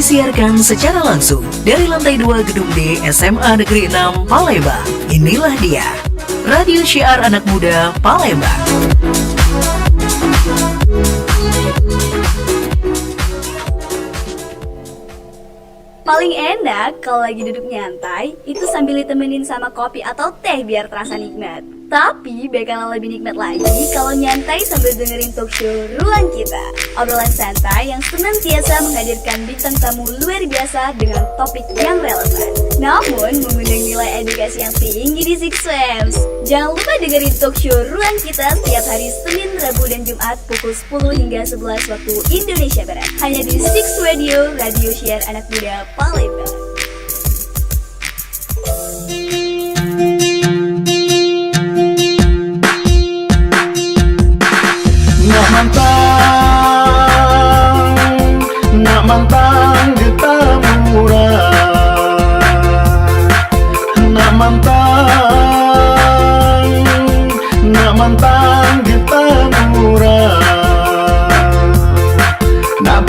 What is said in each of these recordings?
disiarkan secara langsung dari lantai 2 Gedung D SMA Negeri 6 Palembang. Inilah dia, Radio Syiar Anak Muda Palembang. Paling enak kalau lagi duduk nyantai, itu sambil ditemenin sama kopi atau teh biar terasa nikmat. Tapi bakalan lebih nikmat lagi kalau nyantai sambil dengerin talk show Ruang Kita. Obrolan santai yang senantiasa menghadirkan bintang tamu luar biasa dengan topik yang relevan, namun mengundang nilai edukasi yang tinggi di Six Waves. Jangan lupa dengerin talk show Ruang Kita setiap hari Senin, Rabu, dan Jumat pukul 10 hingga 11 waktu Indonesia Barat. Hanya di Six Radio, Radio Syiar Anak Muda Palembang. Nak mantang kita murah, nak mantang kita murah, nak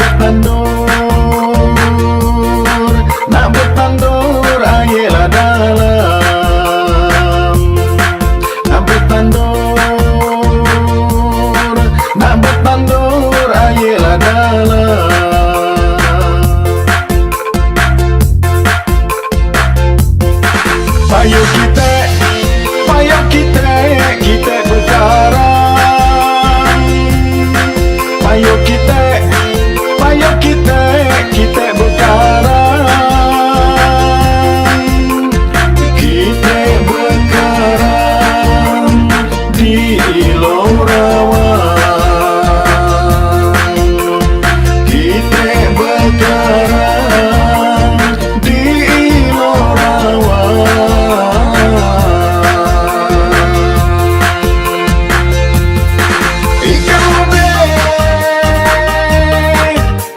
bertandur ayelah dalam, nak bertandur ayelah dalam. Payo kita berkarang. Payo kita berkarang. Kita berkarang di Ilorawan. Kita berkarang di Ilorawan.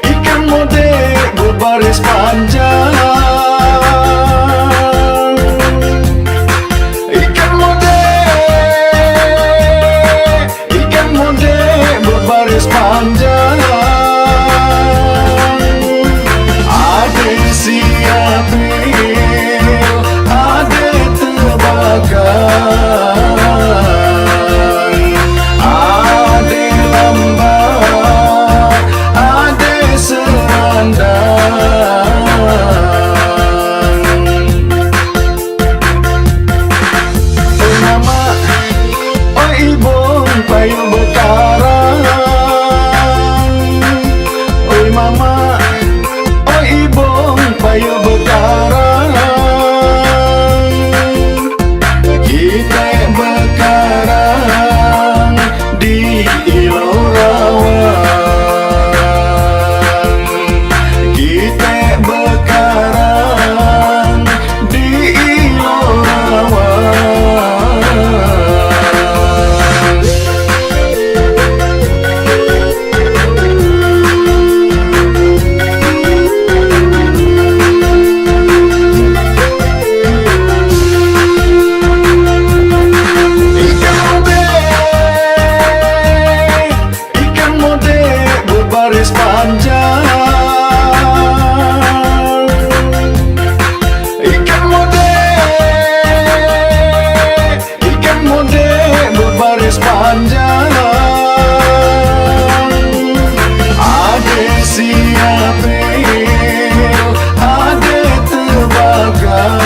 Ikan mode berbaris panjang. Ikan mode berbaris panjang. Ada siapil, ada terbakar, ada lambat, ada serandang. Oh mama, oh ibu, payo berkarang. Oh mama, oh ibu, payo berkarang. Kita berkarang di Ilorawan. Kita berkarang di Ilorawan. Ikan mode berbaris panjang. Ikan mode berbaris panjang. Ada siapil, ada terbakar,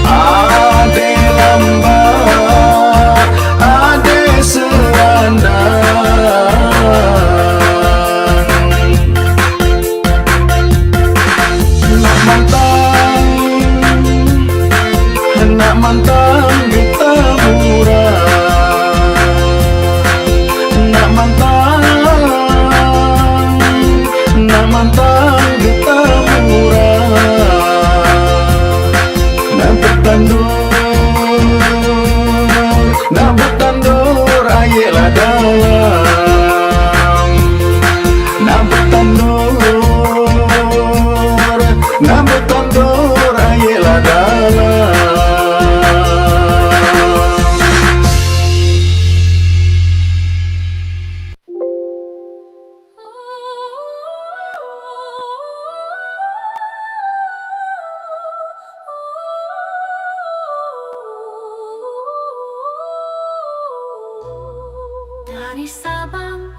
ada lambat, ada serandang. Nak mantang kita murah, nak mantang kita murah, nak bertandur ayelah dalam, nak bertandur ayelah dalam.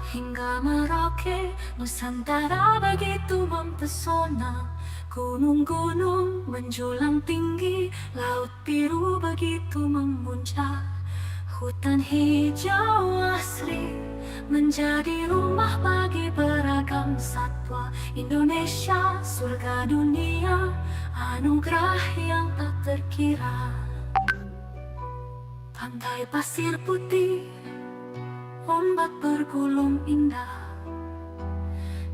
hingga Merauke, Nusantara begitu mempesona. Gunung-gunung menjulang tinggi, laut biru begitu memuncak. Hutan hijau asri menjadi rumah bagi beragam satwa. Indonesia surga dunia, anugerah yang tak terkira. Pantai pasir putih, ombak bergulung indah,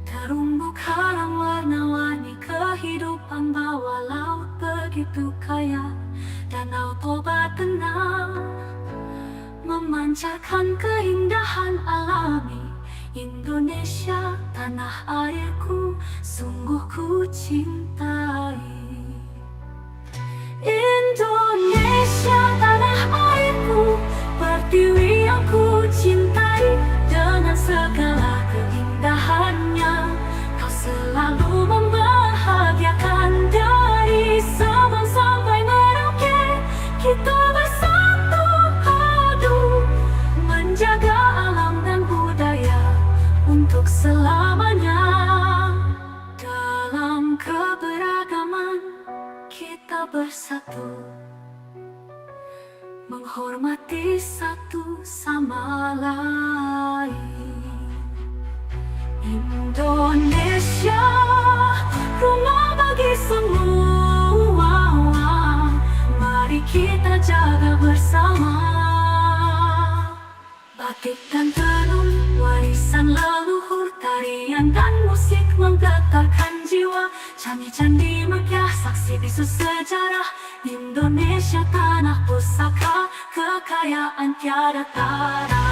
terumbu karang warna-warni, kehidupan bawah laut begitu kaya. Danau Toba tenang memancarkan keindahan alami. Indonesia tanah airku, sungguh ku cintai. Indonesia tanah airku, pertiwi yang ku cintai. Dengan segala keindahannya, kau selalu membahagiakan. Dari Sabang sampai Merauke, kita bersatu padu menjaga alam dan budaya untuk selamanya. Dalam keberagaman kita bersatu, menghormati satu sama lain. Indonesia, rumah bagi semua. Mari kita jaga bersama. Batik dan tenun, warisan leluhur, tarian dan musik menggetarkan jiwa. Candi-candi megah, saksi bisu sejarah. Indonesia tanah pusaka, kekayaan tiada tara.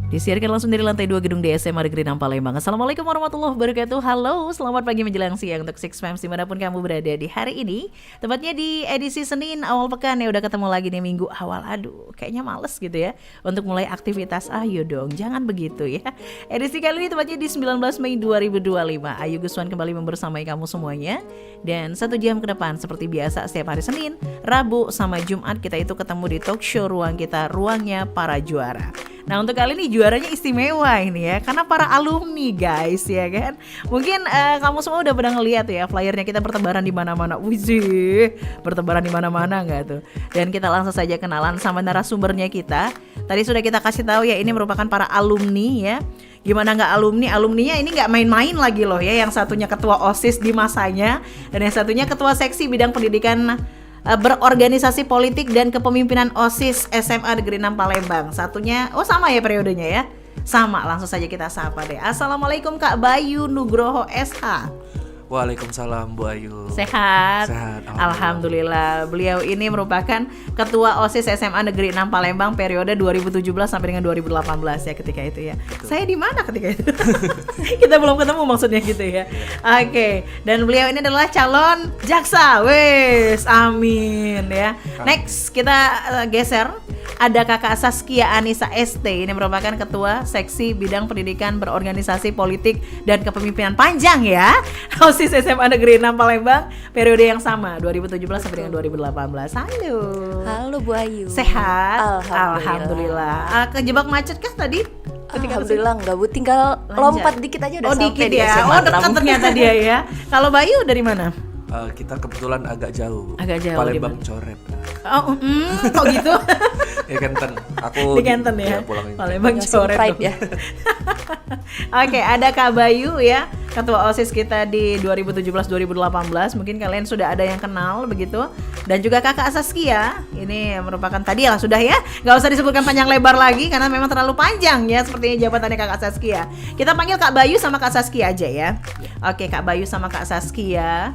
Disiarkan langsung dari lantai 2 gedung DSM Negeri 6 Palembang. Assalamualaikum warahmatullahi wabarakatuh. Halo, selamat pagi menjelang siang untuk Six Fams dimanapun kamu berada di hari ini. Tepatnya di edisi Senin awal pekan ya, udah ketemu lagi nih minggu awal. Aduh, kayaknya males gitu ya untuk mulai aktivitas. Ayo dong, jangan begitu ya. Edisi kali ini tepatnya di 19 Mei 2025. Ayu Guswan kembali membersamai kamu semuanya. Dan 1 jam ke depan seperti biasa setiap hari Senin, Rabu sama Jumat kita itu ketemu di talk show ruang kita, ruangnya para juara. Nah untuk kali ini juaranya istimewa ini ya, karena para alumni guys ya kan. Mungkin kamu semua udah pernah ngeliat ya flyernya kita bertebaran di mana-mana. Wih, bertebaran di mana-mana nggak tuh? Dan kita langsung saja kenalan sama narasumbernya kita. Tadi sudah kita kasih tahu ya, ini merupakan para alumni ya. Gimana nggak alumni? Alumninya ini nggak main-main lagi loh ya. Yang satunya ketua OSIS di masanya, dan yang satunya ketua seksi bidang pendidikan berorganisasi politik dan kepemimpinan OSIS SMA Negeri 6 Palembang. Satunya, sama ya periodenya ya? Sama, langsung saja kita sapa deh. Assalamualaikum Kak Bayu Nugroho SH. Waalaikumsalam Bu Ayu. Sehat? Sehat, Alhamdulillah. Beliau ini merupakan Ketua OSIS SMA Negeri 6 Palembang periode 2017 sampai dengan 2018 ya ketika itu ya. Betul. Saya di mana ketika itu? Kita belum ketemu maksudnya gitu ya. Oke. Dan beliau ini adalah calon jaksa. Wes, amin ya. Next kita geser. Ada Kakak Saskia Anissa ST, ini merupakan Ketua Seksi Bidang Pendidikan Berorganisasi Politik dan Kepemimpinan Panjang ya, OSIS SMA Negeri 6 Palembang, periode yang sama 2017 sampai dengan 2018. Halo. Halo Bu Ayu. Sehat? Alhamdulillah. Kejebak macet kah tadi? Alhamdulillah enggak Bu, tinggal lompat dikit aja udah sampai dikit di ya. SMA 6. Dekat ternyata dia ya. Kalau Bayu dari mana? Kita kebetulan agak jauh. Palembang Palembang Coret. Kok gitu? Di Kenten. Aku di Kenten ya. Pulang Palembang Coret Pride ya. Oke, ada Kak Bayu ya. ketua OSIS kita di 2017-2018. Mungkin kalian sudah ada yang kenal begitu. Dan juga Kakak Saskia, ini merupakan tadi lah sudah ya, nggak usah disebutkan panjang lebar lagi karena memang terlalu panjang ya sepertinya jabatannya Kakak Saskia. Kita panggil Kak Bayu sama Kak Saskia aja ya. Oke, Kak Bayu sama Kak Saskia,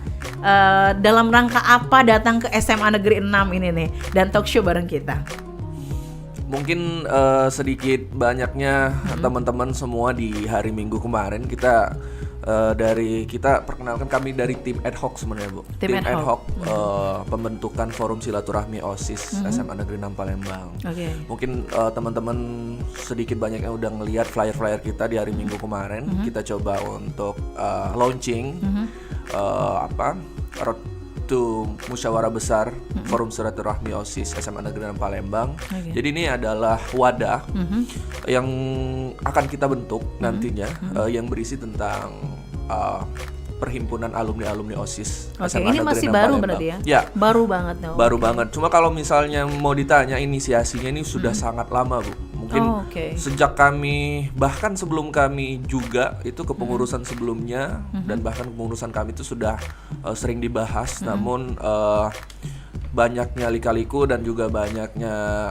dalam rangka apa datang ke SMA Negeri 6 ini nih dan talk show bareng kita? Mungkin sedikit banyaknya teman-teman semua di hari Minggu kemarin kita perkenalkan kami dari tim ad hoc sebenarnya Bu. Tim ad hoc. Pembentukan forum silaturahmi OSIS SMA Negeri 6 Palembang. Oke. Mungkin teman-teman sedikit banyaknya udah ngelihat flyer-flyer kita di hari Minggu kemarin. Kita coba untuk launching road to musyawarah besar forum silaturahmi OSIS SMA Negeri 6 Palembang. Jadi ini adalah wadah yang akan kita bentuk nantinya yang berisi tentang perhimpunan alumni OSIS SMA Ini Negeri masih 6 baru Palembang. berarti ya? Ya. Baru banget nih. Baru banget. Cuma kalau misalnya mau ditanya inisiasinya ini sudah sangat lama, Bu. Mungkin sejak kami bahkan sebelum kami juga itu kepengurusan sebelumnya dan bahkan kepengurusan kami itu sudah sering dibahas. Namun banyaknya lika-liku dan juga banyaknya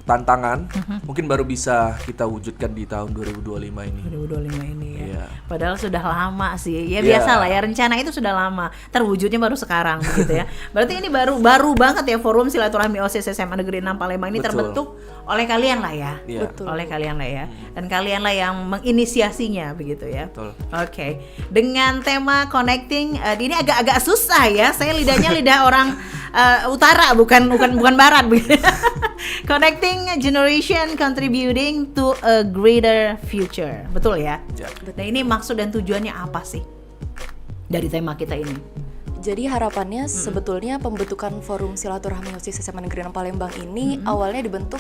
tantangan mungkin baru bisa kita wujudkan di tahun 2025 ini. 2025 ini ya. Iya. Padahal sudah lama sih. Ya Iya. biasa lah ya, rencana itu sudah lama. Terwujudnya baru sekarang gitu ya. Berarti ini baru banget ya forum silaturahmi OSIS SMA Negeri 6 Palembang ini Betul. terbentuk oleh kalian lah ya. Iya. Betul. Oleh kalian lah ya. Dan kalian lah yang menginisiasinya begitu ya. Betul. Oke. Dengan tema connecting ini agak susah ya. Saya lidahnya lidah orang utara bukan barat begitu. Connecting generation contributing to a greater future. Betul ya? Ya. Nah, ini maksud dan tujuannya apa sih dari tema kita ini? Jadi harapannya sebetulnya pembentukan forum silaturahmi OSIS SMA Negeri 6 Palembang ini awalnya dibentuk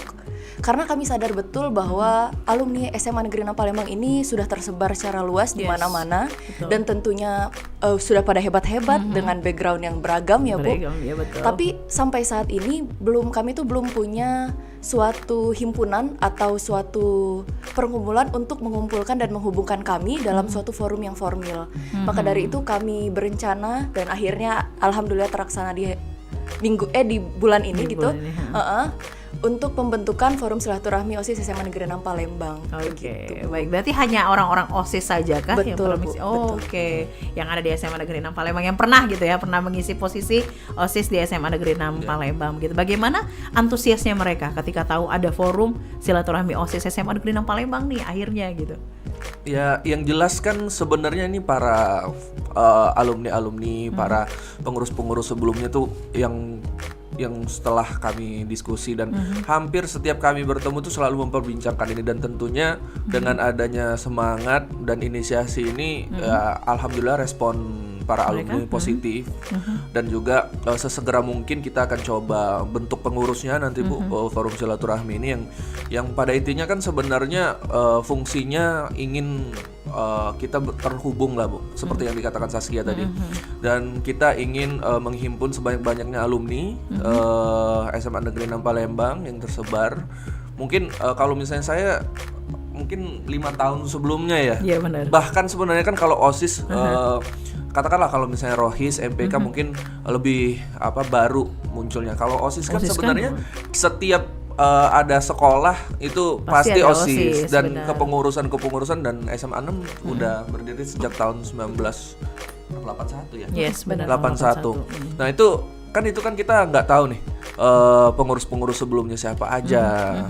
karena kami sadar betul bahwa alumni SMA Negeri 6 Palembang ini sudah tersebar secara luas di mana-mana dan tentunya sudah pada hebat-hebat dengan background yang beragam ya Bu. Beragam, ya, betul. Tapi sampai saat ini kami tuh belum punya suatu himpunan atau suatu perkumpulan untuk mengumpulkan dan menghubungkan kami dalam suatu forum yang formal. Maka dari itu kami berencana dan akhirnya alhamdulillah terlaksana di bulan ini Di gitu. bulan ini, Untuk pembentukan forum silaturahmi OSIS SMA Negeri 6 Palembang. Oke, baik. Berarti hanya orang-orang OSIS saja kah yang Betul, perlu Bu, mengisi? betul. Oke. Yang ada di SMA Negeri 6 Palembang yang pernah gitu ya, pernah mengisi posisi OSIS di SMA Negeri 6 Palembang gitu. Bagaimana antusiasnya mereka ketika tahu ada forum silaturahmi OSIS SMA Negeri 6 Palembang nih akhirnya gitu? Ya, yang jelas kan sebenarnya ini para alumni-alumni, para pengurus-pengurus sebelumnya tuh yang setelah kami diskusi dan hampir setiap kami bertemu tuh selalu memperbincangkan ini dan tentunya dengan adanya semangat dan inisiasi ini ya, alhamdulillah respon para alumni positif dan juga sesegera mungkin kita akan coba bentuk pengurusnya nanti Bu, forum silaturahmi ini yang pada intinya kan sebenarnya fungsinya ingin kita terhubung lah Bu, seperti yang dikatakan Saskia tadi, dan kita ingin menghimpun sebanyak-banyaknya alumni SMA Negeri 6 Palembang yang tersebar. Mungkin kalau misalnya saya mungkin 5 tahun sebelumnya ya. Iya benar. Bahkan sebenarnya kan kalau OSIS katakanlah kalau misalnya Rohis, MPK mungkin lebih baru munculnya. Kalau OSIS kan OSIS sebenarnya setiap ada sekolah itu pasti ada OSIS dan benar. kepengurusan dan SMA 6 udah berdiri sejak tahun 1981 ya. Yes, benar. 81. Nah, itu kan kita nggak tahu nih pengurus-pengurus sebelumnya siapa aja.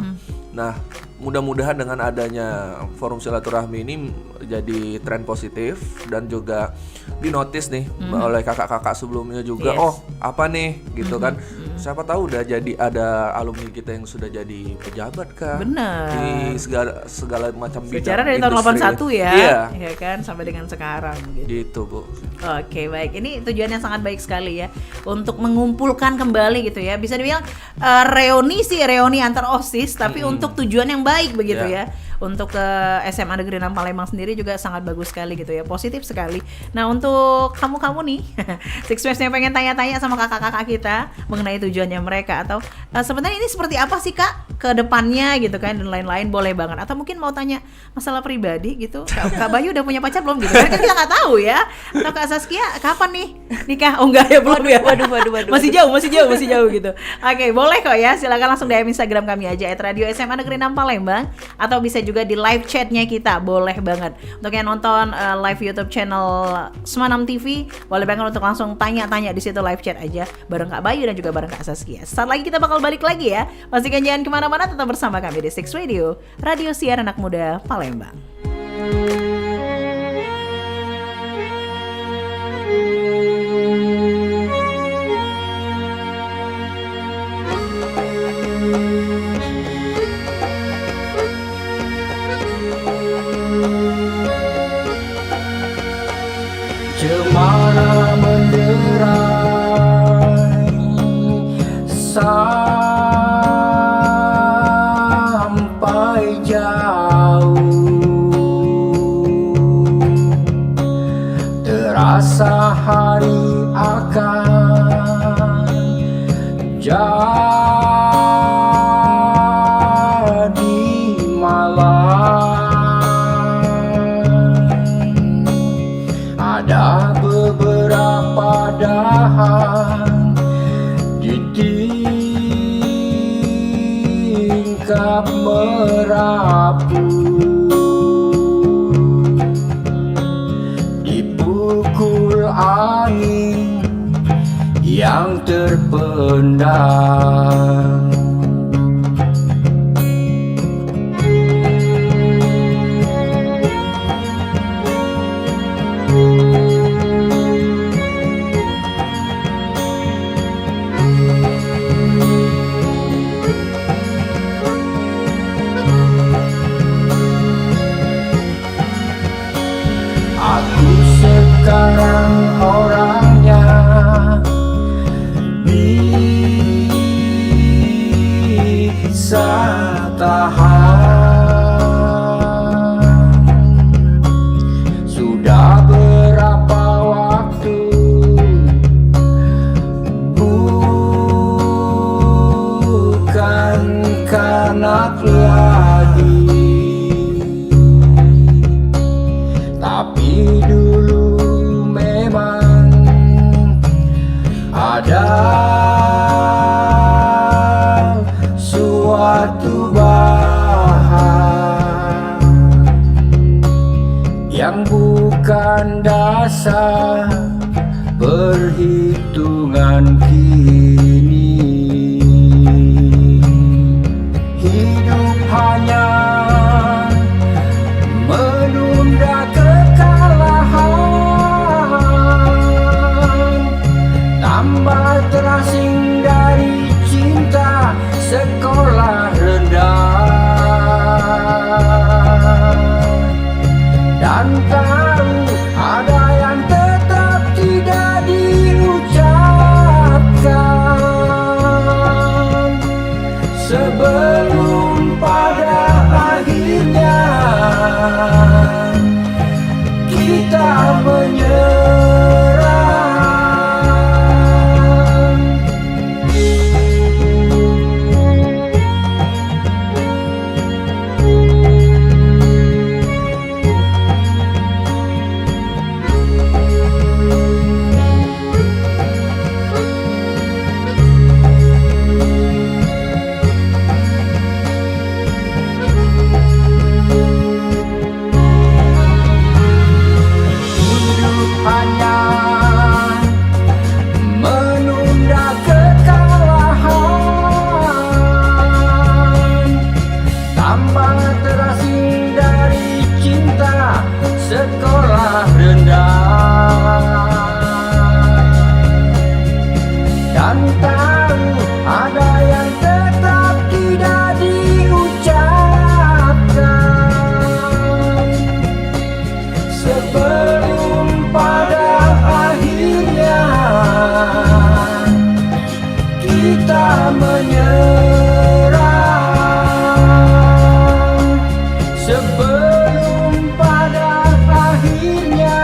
Nah, mudah-mudahan dengan adanya forum silaturahmi ini jadi tren positif dan juga dinotis nih oleh kakak-kakak sebelumnya juga. Yes. Oh, apa nih gitu kan. Siapa tahu udah jadi ada alumni kita yang sudah jadi pejabat kah? Benar. Di segala macam bidang. Secara dari tahun industri. 81 ya. Iya. Ya kan sampai dengan sekarang gitu. Gitu, Bu. Oke, baik. Ini tujuannya sangat baik sekali ya untuk mengumpulkan kembali gitu ya. Bisa dibilang reuni antar OSIS tapi untuk tujuan yang baik begitu ya. Untuk ke SMA Negeri 6 Palembang sendiri juga sangat bagus sekali gitu ya, positif sekali. Nah untuk kamu-kamu nih Six Waves yang pengen tanya-tanya sama kakak-kakak kita mengenai tujuannya mereka, atau sebenarnya ini seperti apa sih Kak ke depannya gitu kan, dan lain-lain, boleh banget. Atau mungkin mau tanya masalah pribadi gitu, Kak Bayu udah punya pacar belum gitu kan, kita nggak tahu ya. Atau Kak Saskia kapan nih nikah? Oh enggak ya, belum ya. Waduh. Masih jauh gitu. Oke, boleh kok ya. Silakan langsung DM Instagram kami aja @radio SMA Negeri 6 Palembang, atau bisa juga di live chatnya kita, boleh banget. Untuk yang nonton live YouTube channel Semanam TV, boleh banget untuk langsung tanya-tanya di situ, live chat aja bareng Kak Bayu dan juga bareng Kak Saskia. Saat lagi kita bakal balik lagi ya. Pastikan jangan kemana-mana, tetap bersama kami di Six Radio, Radio Siar Anak Muda Palembang. Cemara menderai sampai jauh, terasa hari akan jadi malam. Ada beberapa dahan di tingkap merapu, dipukul angin yang terpendam. Aku sekarang orangnya bisa tahan. Sudah berapa waktu bukan kanak lagi, tapi dulu memang ada suatu bahan yang bukan dasar perhitungan kini. Hidup hanya menunda kekalahan, tambah terasing dari cinta sekolah rendah, dan tahu ada yang tetap tidak diucapkan sebelum pada akhirnya kita menyerah. sebelum pada akhirnya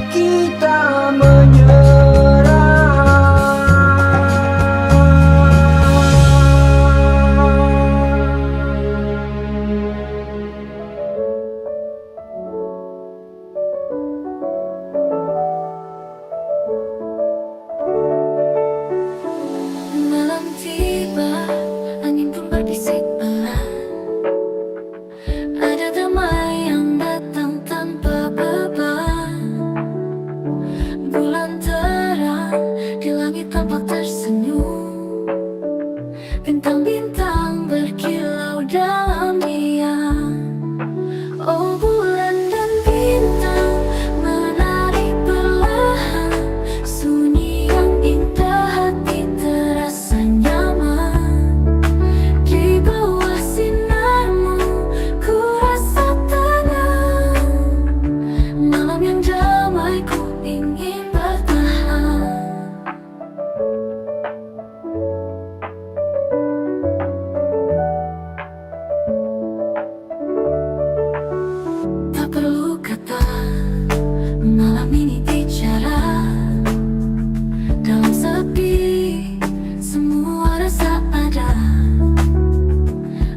kita Malam tiba, angin pun berbisik pelan. Ada damai yang datang tanpa beban. Bulan terang, di langit tampak tersenyum. Bintang-bintang berkilau dalam diam. Oh bulan dan bintang menari perlahan. Sunyi yang indah, hati terasa nyaman. Di bawah sinarmu ku rasa tenang. Malam yang damai ku ingin bertahan. Tak perlu kata, malam ini bicara. Dalam sepi, semua rasa ada.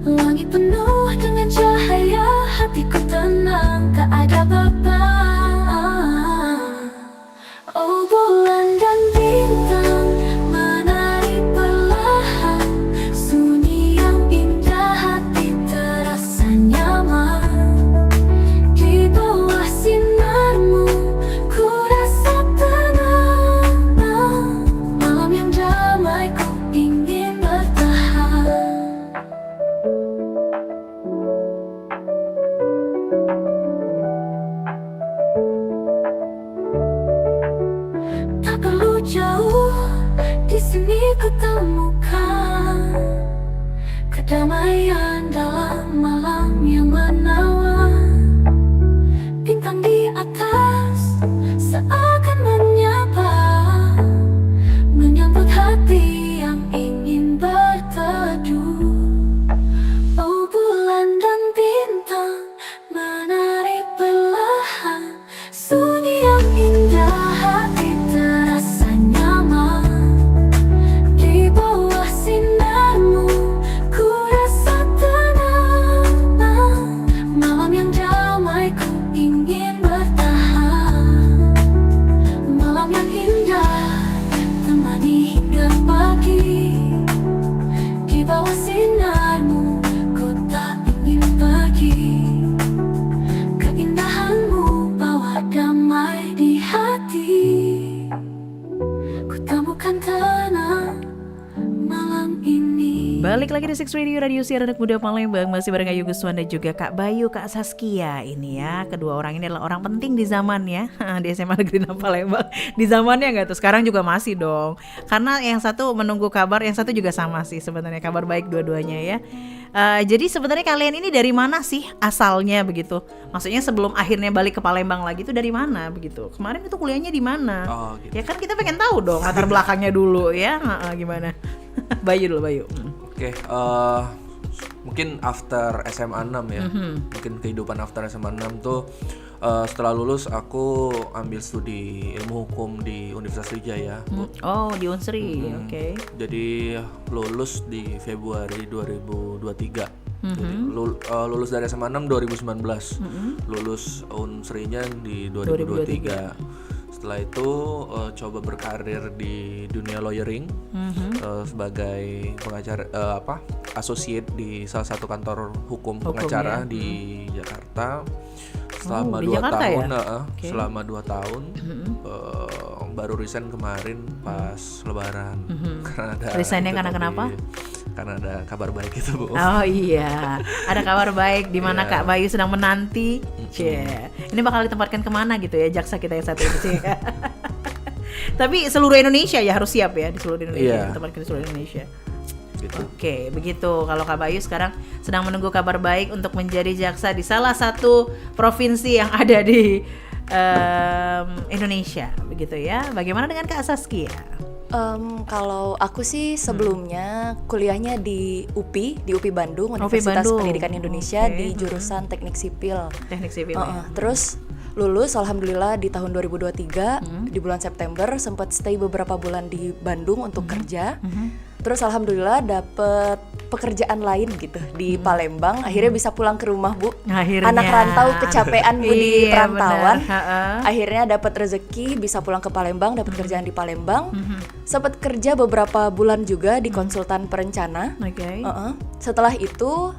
Langit penuh dengan cahaya, hatiku tenang, tak ada beban. Oh bulan dan bintang menari perlahan. Sunyi yang indah, hati terasa nyaman. Di bawah sinarmu ku rasa tenang. Malam yang damai ku ingin bertahan. Tak perlu jauh, di sini ku temukan kedamaian dalam malam yang menawan. Bintang di atas seakan menyapa, menyambut hati yang ingin berteduh. Oh bulan dan bintang menari perlahan. Sunyi yang indah, hati terasa nyaman. Di bawah sinarmu ku rasa tenang. Malam yang damai ku ingin bertahan. Malam yang indah temani hingga pagi. Di bawah sinarmu ku tak ingin pergi. Keindahanmu bawa damai di hati. Ku temukan tenang malam ini. Balik lagi di Six Radio, radio siaran anak muda Palembang. Masih bareng Ayu Guswan dan juga Kak Bayu, Kak Saskia. Ini ya, kedua orang ini adalah orang penting di zamannya di SMA Negeri 6 Palembang. Di zamannya nggak tuh, sekarang juga masih dong. Karena yang satu menunggu kabar, yang satu juga sama sih sebenarnya, kabar baik dua-duanya ya. Jadi sebenarnya kalian ini dari mana sih asalnya begitu? Maksudnya sebelum akhirnya balik ke Palembang lagi itu dari mana begitu? Kemarin itu kuliahnya di mana? Oh, gitu. Ya kan kita pengen tahu dong latar belakangnya dulu ya. Gimana? Bayu dulu, Bayu. Oke, mungkin after SMA 6 ya. Mungkin kehidupan after SMA 6 tuh setelah lulus aku ambil studi ilmu hukum di Universitas Wijaya. Oh, di Unsri. Oke. Jadi lulus di Februari 2023. Jadi, lulus dari SMA 6 2019. Lulus Unsrinya di 2023. Setelah itu coba berkarir di dunia lawyering sebagai pengacara associate di salah satu kantor hukum pengacara di Jakarta. Selama di 2 Jakarta tahun, ya? Okay. selama 2 tahun baru resign kemarin pas Lebaran. Karena ada Resignnya itu karena tadi, kenapa? Karena ada kabar baik itu, Bu. Oh iya, ada kabar baik di mana Iya. Kak Bayu sedang menanti. Cie. Ini bakal ditempatkan kemana gitu ya jaksa kita yang satu ini sih. Tapi seluruh Indonesia ya harus siap ya, di seluruh Indonesia, Iya. ditempatkan di seluruh Indonesia. Gitu. Oke, begitu. Kalau Kak Bayu sekarang sedang menunggu kabar baik untuk menjadi jaksa di salah satu provinsi yang ada di Indonesia, begitu ya. Bagaimana dengan Kak Saskia? Kalau aku sih sebelumnya kuliahnya di UPI Bandung, Universitas Bandung. Pendidikan Indonesia Oke. di jurusan Teknik Sipil. Teknik sipil ya. Terus lulus alhamdulillah di tahun 2023 di bulan September, sempat stay beberapa bulan di Bandung untuk kerja. Terus alhamdulillah dapet pekerjaan lain gitu di Palembang, akhirnya bisa pulang ke rumah, Bu. Akhirnya. Anak rantau kecapean, Bu, di Iya, perantauan. benar. Ha-ha. Akhirnya dapat rezeki bisa pulang ke Palembang, dapat kerjaan di Palembang. Sempat kerja beberapa bulan juga di konsultan perencana. Oke. Setelah itu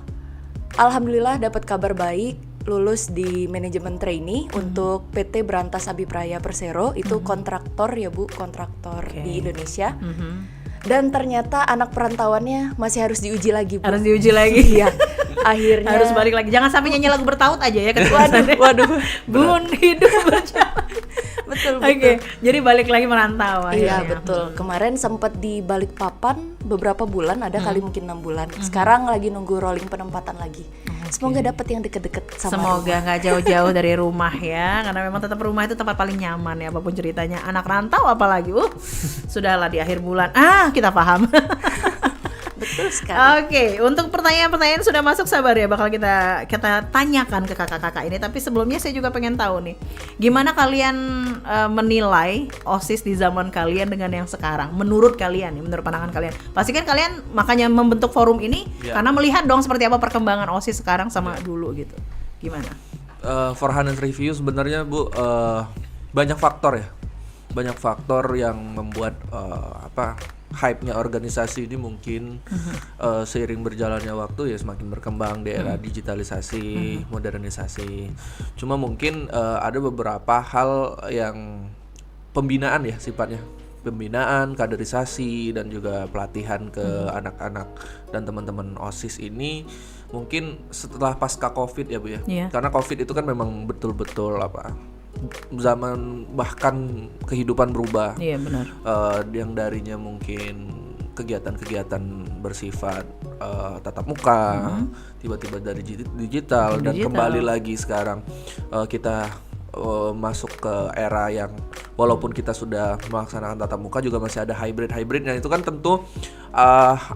alhamdulillah dapat kabar baik, lulus di manajemen trainee untuk PT Berantas Abipraya Persero, itu kontraktor ya Bu, kontraktor Oke. di Indonesia. Dan ternyata anak perantauannya masih harus diuji lagi, Bu. Harus diuji lagi. Iya. Akhirnya Harus balik lagi. Jangan sampai nyanyi lagu bertaut aja ya ketika waduh. Bun hidup berjalan. Betul. Oke, jadi balik lagi merantau Iya akhirnya. betul. Kemarin sempat di Balikpapan beberapa bulan, ada kali mungkin 6 bulan. Sekarang lagi nunggu rolling penempatan lagi. Semoga dapat yang deket-deket sama Semoga rumah. nggak jauh-jauh dari rumah ya, karena memang tetap rumah itu tempat paling nyaman ya, apapun ceritanya. Anak rantau apalagi, sudahlah di akhir bulan. Kita paham. Betul sekali. Oke, untuk pertanyaan-pertanyaan sudah masuk, sabar ya, bakal kita tanyakan ke kakak-kakak ini. Tapi sebelumnya saya juga pengen tahu nih, gimana kalian menilai OSIS di zaman kalian dengan yang sekarang? Menurut kalian nih, menurut pandangan kalian. Pasti kan kalian makanya membentuk forum ini karena melihat dong seperti apa perkembangan OSIS sekarang sama dulu gitu. Gimana? For Honest Review sebenarnya Bu, banyak faktor ya, banyak faktor yang membuat hype-nya organisasi ini mungkin seiring berjalannya waktu ya semakin berkembang di era digitalisasi, modernisasi. Cuma mungkin ada beberapa hal yang pembinaan ya sifatnya, pembinaan, kaderisasi dan juga pelatihan ke anak-anak dan teman-teman OSIS ini mungkin setelah pasca Covid ya Bu ya. Iya. Karena Covid itu kan memang betul-betul zaman bahkan kehidupan berubah. Iya benar. Yang darinya mungkin kegiatan-kegiatan bersifat tatap muka, tiba-tiba dari digital dan kembali lagi sekarang kita masuk ke era yang walaupun kita sudah melaksanakan tatap muka juga masih ada hybridnya. Itu kan tentu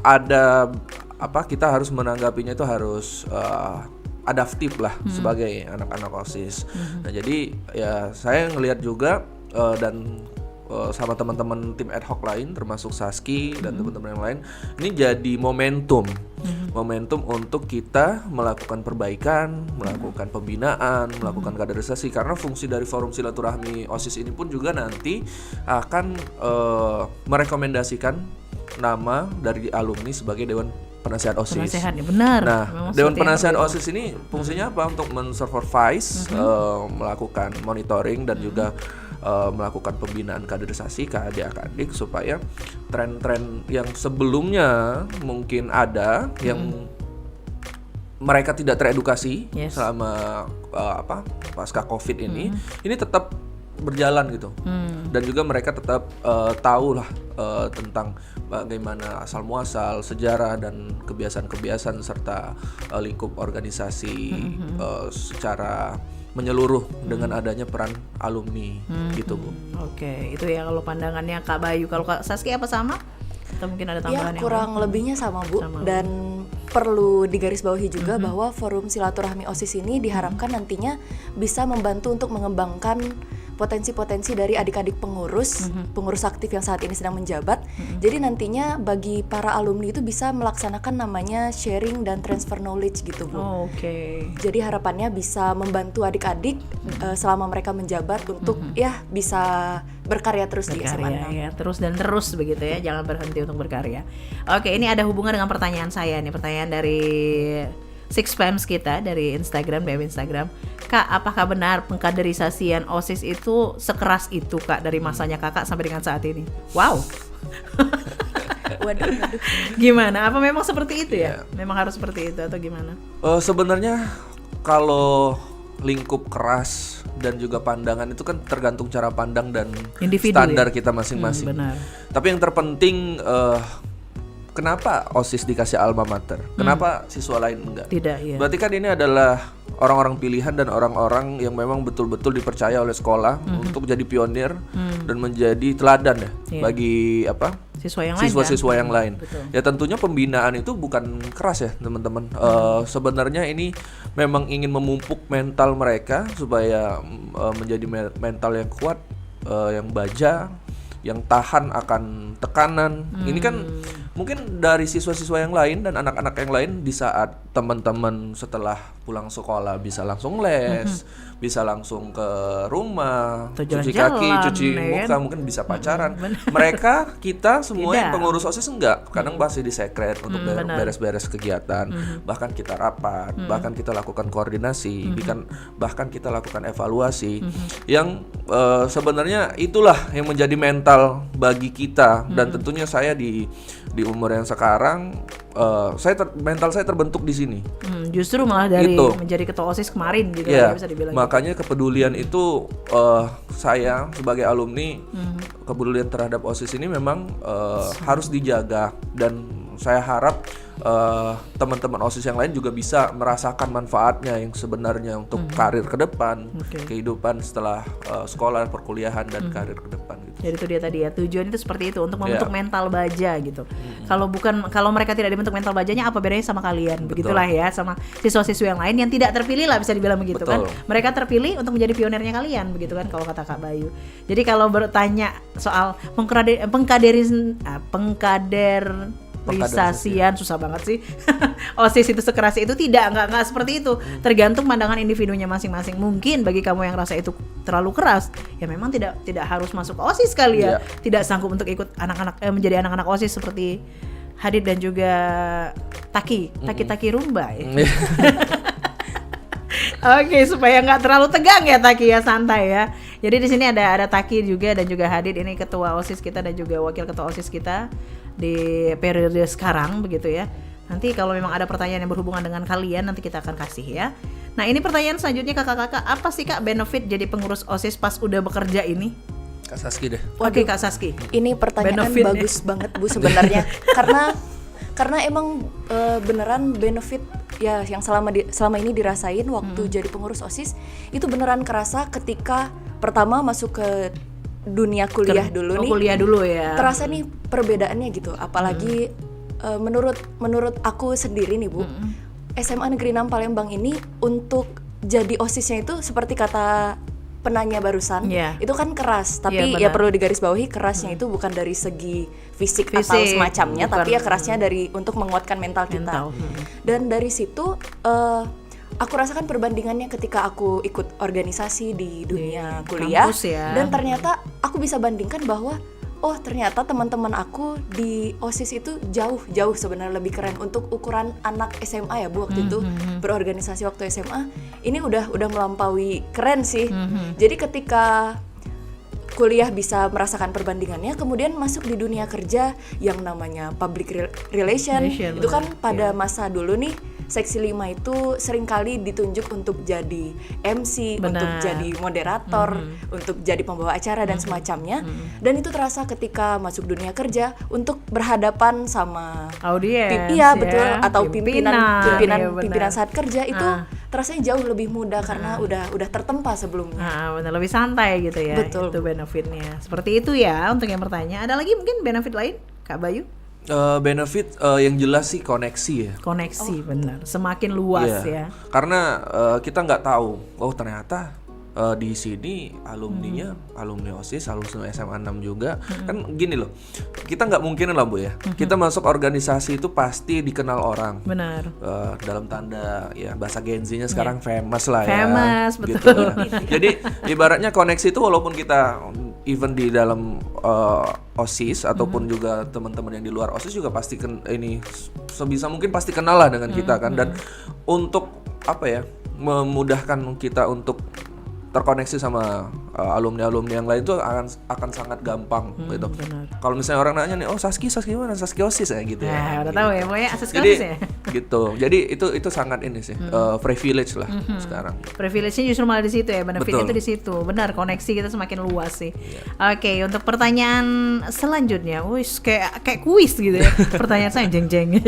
ada kita harus menanggapinya itu harus adaptif lah sebagai anak-anak OSIS. Nah jadi ya saya ngelihat juga dan sama teman-teman tim ad hoc lain termasuk Saski dan teman-teman yang lain, ini jadi momentum untuk kita melakukan perbaikan, melakukan pembinaan, melakukan kaderisasi, karena fungsi dari forum silaturahmi OSIS ini pun juga nanti akan merekomendasikan nama dari alumni sebagai Dewan Penasehat OSIS. Penasehat ya, benar. Nah, Memang Dewan seperti yang Penasehat perlu. OSIS ini fungsinya apa? Untuk mensupervise, melakukan monitoring dan juga melakukan pembinaan kaderisasi ke adik-adik supaya tren-tren yang sebelumnya mungkin ada yang mereka tidak teredukasi selama pasca Covid ini tetap berjalan gitu. Dan juga mereka tetap tahu lah tentang bagaimana asal muasal, sejarah dan kebiasaan-kebiasaan serta lingkup organisasi secara menyeluruh dengan adanya peran alumni gitu Bu. Oke, itu ya kalau pandangannya Kak Bayu. Kalau Kak Saski apa sama? Atau mungkin ada tambahan Ya yang kurang lebihnya sama Bu. Sama. Dan perlu digarisbawahi juga bahwa forum silaturahmi OSIS ini diharapkan nantinya bisa membantu untuk mengembangkan potensi-potensi dari adik-adik pengurus aktif yang saat ini sedang menjabat. Jadi nantinya bagi para alumni itu bisa melaksanakan namanya sharing dan transfer knowledge gitu Bu. Oke. Jadi harapannya bisa membantu adik-adik selama mereka menjabat untuk ya bisa berkarya terus di SMA Berkarya 6. ya, terus dan terus begitu ya, jangan berhenti untuk berkarya. Oke, ini ada hubungan dengan pertanyaan saya nih, pertanyaan dari Six Fams kita dari Instagram, BM Instagram. Kak, apakah benar pengkaderisasian OSIS itu sekeras itu Kak dari masanya Kakak sampai dengan saat ini? Wow. Waduh. Gimana? Apa memang seperti itu ya? Memang harus seperti itu atau gimana? Sebenarnya kalau lingkup keras dan juga pandangan itu kan tergantung cara pandang dan Individu, standar ya? kita masing-masing. Benar. Tapi yang terpenting kenapa OSIS dikasih alma mater? Kenapa siswa lain enggak? Tidak, ya. Berarti kan ini adalah orang-orang pilihan dan orang-orang yang memang betul-betul dipercaya oleh sekolah untuk jadi pionir dan menjadi teladan ya Iya. bagi Siswa yang lain siswa-siswa kan? yang lain. Betul. Ya tentunya pembinaan itu bukan keras ya teman-teman. Sebenarnya ini memang ingin memupuk mental mereka supaya menjadi mental yang kuat, yang baja, yang tahan akan tekanan. Ini kan mungkin dari siswa-siswa yang lain dan anak-anak yang lain di saat teman-teman setelah pulang sekolah bisa langsung les, bisa langsung ke rumah, Atau cuci jalan-jalan, kaki, cuci ya muka, kan? mungkin bisa pacaran. benar. Mereka, kita semua yang Tidak. pengurus OSIS enggak, kadang masih di sekret untuk benar. beres-beres kegiatan, bahkan kita rapat, bahkan kita lakukan koordinasi, bahkan kita lakukan evaluasi, yang sebenarnya itulah yang menjadi mental bagi kita. Dan tentunya saya di umur yang sekarang, mental saya terbentuk di sini. Justru malah dari Gitu. menjadi ketua OSIS kemarin gitu Iya, ya, bisa dibilang. makanya kepedulian itu saya sebagai alumni, kepedulian terhadap OSIS ini memang harus dijaga, dan saya harap teman-teman OSIS yang lain juga bisa merasakan manfaatnya yang sebenarnya untuk karir ke depan, Oke. kehidupan setelah sekolah, perkuliahan dan karir ke depan gitu. Jadi itu dia tadi ya, tujuan itu seperti itu, untuk membentuk Iya. mental baja gitu. Kalau mereka tidak dibentuk mental bajanya, apa bedanya sama kalian? Begitulah ya, sama siswa-siswa yang lain yang tidak terpilih lah, bisa dibilang begitu kan. Betul. Mereka terpilih untuk menjadi pionirnya kalian, begitu kan kalau kata Kak Bayu. Jadi kalau bertanya soal pengkaderisasian, susah banget sih. OSIS itu sekeras itu, nggak seperti itu. Tergantung pandangan individunya masing-masing. Mungkin bagi kamu yang rasa itu terlalu keras, ya memang tidak harus masuk ke OSIS kali ya. Iya. Tidak sanggup untuk ikut menjadi anak-anak OSIS seperti Hadid dan juga Taki Rumba ya. Oke, supaya nggak terlalu tegang ya Taki ya, santai ya. Jadi di sini ada Taki juga dan juga Hadid, ini ketua OSIS kita dan juga wakil ketua OSIS kita di periode sekarang begitu ya. Nanti kalau memang ada pertanyaan yang berhubungan dengan kalian, nanti kita akan kasih ya. Nah, ini pertanyaan selanjutnya kakak-kakak, apa sih Kak benefit jadi pengurus OSIS pas udah bekerja ini? Kak Saski deh. Oke Kak Saski. Ini pertanyaan Benefitnya. bagus banget Bu sebenarnya. karena emang beneran benefit ya yang selama ini dirasain waktu jadi pengurus OSIS itu beneran kerasa ketika pertama masuk ke dunia kuliah dulu nih. Kuliah dulu ya. Terasa nih perbedaannya gitu, apalagi menurut aku sendiri nih Bu, SMA Negeri 6 Palembang ini untuk jadi OSISnya itu seperti kata penanya barusan, Iya. itu kan keras, tapi Iya, ya benar. perlu digarisbawahi kerasnya itu bukan dari segi fisik atau semacamnya, bukan. tapi ya kerasnya dari untuk menguatkan mental kita. Dan dari situ aku rasakan perbandingannya ketika aku ikut organisasi di dunia kuliah, kampus ya. dan ternyata aku bisa bandingkan bahwa oh ternyata teman-teman aku di OSIS itu jauh sebenarnya lebih keren untuk ukuran anak SMA ya Bu waktu itu berorganisasi waktu SMA ini udah melampaui keren sih. Jadi ketika kuliah bisa merasakan perbandingannya, kemudian masuk di dunia kerja yang namanya public relation itu kan pada masa dulu nih seksi 5 itu seringkali ditunjuk untuk jadi MC, untuk jadi moderator, untuk jadi pembawa acara dan semacamnya. Dan itu terasa ketika masuk dunia kerja untuk berhadapan sama audiens. iya betul, atau iya, benar. pimpinan saat kerja itu terasanya jauh lebih mudah karena udah tertempa sebelumnya. Benar, lebih santai gitu ya. Betul. Itu benefitnya. Seperti itu ya untuk yang bertanya. Ada lagi mungkin benefit lain Kak Bayu? Benefit yang jelas sih koneksi ya. Koneksi benar, semakin luas Iya. ya. Karena kita nggak tahu, oh ternyata di sini alumninya alumni OSIS, alumni SMA 6 juga. Kan gini loh, kita nggak mungkin lah Bu ya, kita masuk organisasi itu pasti dikenal orang. Benar. Dalam tanda ya bahasa Gen Z-nya sekarang famous lah ya. Famous, gitu betul. ya. Jadi ibaratnya koneksi itu walaupun kita even di dalam OSIS ataupun juga teman-teman yang di luar OSIS juga pasti ini sebisa mungkin pasti kenal lah dengan kita kan. Dan untuk apa ya, memudahkan kita untuk terkoneksi sama alumni-alumni yang lain tuh akan sangat gampang gitu. benar. Kalau misalnya orang nanya nih, oh Saski mana? Saski OSIS ya gitu ya. Udah tahu ya, pokoknya akses Jadi OSIS ya. gitu. Jadi itu sangat ini sih privilege lah sekarang. Privilege-nya justru malah di situ ya, benefitnya Betul. itu di situ. Benar, koneksi kita semakin luas sih. Oke, untuk pertanyaan selanjutnya, wis kayak kuis gitu ya. Pertanyaan saya jeng-jeng.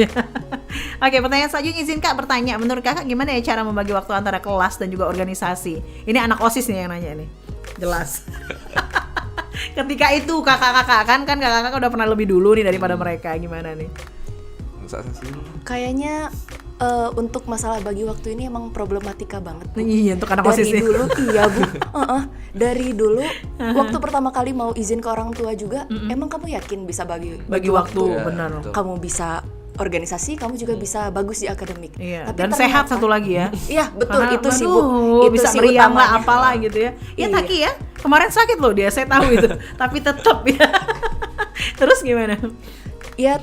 Oke, pertanyaan selanjutnya izin Kak bertanya, menurut Kakak gimana ya cara membagi waktu antara kelas dan juga organisasi? Ini anak OSIS nih yang nanya nih. Jelas. Ketika itu kakak-kakak kan kakak-kakak udah pernah lebih dulu nih daripada mereka, gimana nih? Saski. Kayaknya untuk masalah bagi waktu ini emang problematika banget. Iya, untuk anak Dari OSIS nih. dulu iya Bu. Dari dulu waktu pertama kali mau izin ke orang tua juga, emang kamu yakin bisa bagi waktu, Iya, benar. betul. Kamu bisa organisasi, kamu juga bisa bagus di akademik. Iya, Tapi dan ternyata- sehat satu lagi ya. Iya betul, Karena, itu sih Bu. aduh, Itu bisa sih meriang lah utamanya. apalah gitu ya. Ya Iya. Taki ya, kemarin sakit loh dia, saya tahu itu. Tapi tetap ya. Terus gimana? Ya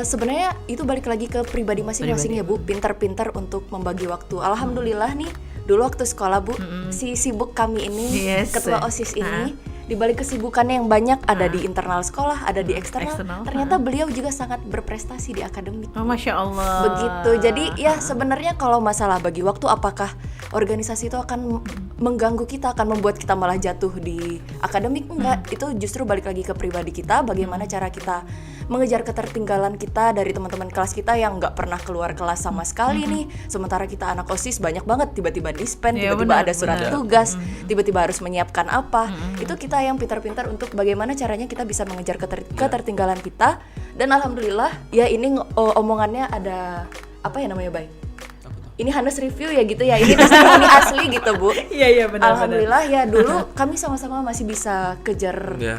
sebenarnya itu balik lagi ke pribadi masing-masing ya Bu. Pintar-pintar untuk membagi waktu. Alhamdulillah nih, dulu waktu sekolah Bu, si sibuk kami ini, Yes. ketua OSIS ini, di balik kesibukannya yang banyak ada di internal sekolah, ada di eksternal, Eksternal. ternyata beliau juga sangat berprestasi di akademik. Oh, Masya Allah. Begitu. Jadi ya sebenarnya kalau masalah bagi waktu, apakah organisasi itu akan mengganggu kita, akan membuat kita malah jatuh di akademik? Enggak, itu justru balik lagi ke pribadi kita, bagaimana cara kita mengejar ketertinggalan kita dari teman-teman kelas kita yang nggak pernah keluar kelas sama sekali nih, sementara kita anak OSIS banyak banget, tiba-tiba dispen, Ya, tiba-tiba benar, ada surat benar. tugas, tiba-tiba harus menyiapkan apa. Itu kita yang pintar-pintar untuk bagaimana caranya kita bisa mengejar ketertinggalan kita. Dan alhamdulillah ya ini omongannya ada apa ya namanya Bay? Ini Hanes review ya gitu ya, ini testimoni asli gitu Bu. Iya benar. Alhamdulillah ya dulu kami sama-sama masih bisa kejar Iya.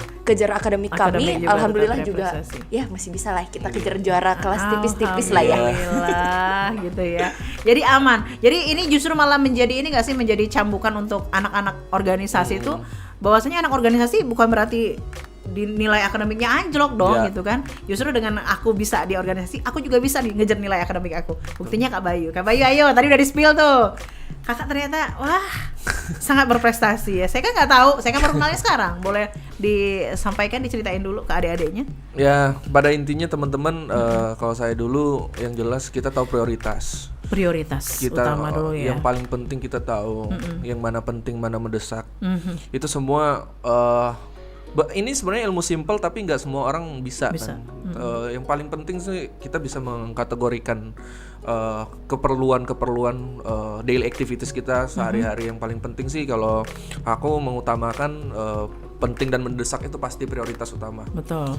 akademik Akademik kami. juga Alhamdulillah tetap juga berprestasi. ya masih bisa lah kita kejar juara kelas tipis-tipis lah ya. Alhamdulillah gitu ya. Jadi aman. Jadi ini justru malah menjadi ini nggak sih, menjadi cambukan untuk anak-anak organisasi itu, bahwasanya anak organisasi bukan berarti nilai akademiknya anjlok dong Ya. gitu kan. Justru dengan aku bisa di organisasi, aku juga bisa nih ngejar nilai akademik aku. Buktinya Kak Bayu ayo tadi udah di spill tuh. Kakak ternyata wah sangat berprestasi ya. Saya kan nggak tahu, saya kan baru kenalnya sekarang. Boleh disampaikan, diceritain dulu ke adik-adiknya. Ya, pada intinya teman-teman, kalau saya dulu yang jelas kita tahu prioritas. Prioritas Kita utama dulu ya. yang paling penting kita tahu, yang mana penting, mana mendesak. Mhm. Itu semua ini sebenarnya ilmu simple tapi nggak semua orang bisa. Bisa. Kan? Yang paling penting sih kita bisa mengkategorikan keperluan daily activities kita sehari-hari. Yang paling penting sih kalau aku mengutamakan penting dan mendesak itu pasti prioritas utama. Betul.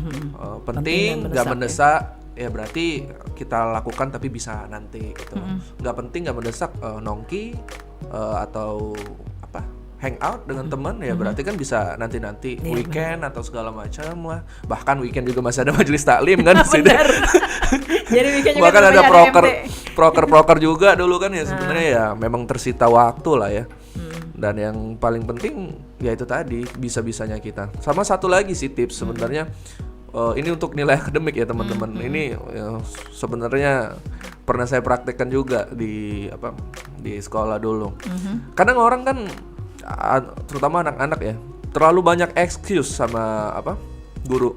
Penting, dan nggak mendesak, mendesak ya berarti kita lakukan tapi bisa nanti gitu. Nggak penting, nggak mendesak, nongki atau apa hangout dengan teman ya berarti kan bisa nanti Iya, weekend atau segala macam lah. Bahkan weekend juga masih ada majelis taklim kan di sini. Benar. Jadi weekend juga Bahkan ada namanya proker juga dulu kan ya sebenarnya ya memang tersita waktu lah ya. Dan yang paling penting ya itu tadi bisa-bisanya kita. Sama satu lagi sih tips sebenarnya, ini untuk nilai akademik ya teman-teman. Ini ya, sebenarnya pernah saya praktekkan juga di sekolah dulu. Kadang orang kan terutama anak-anak ya terlalu banyak excuse sama guru.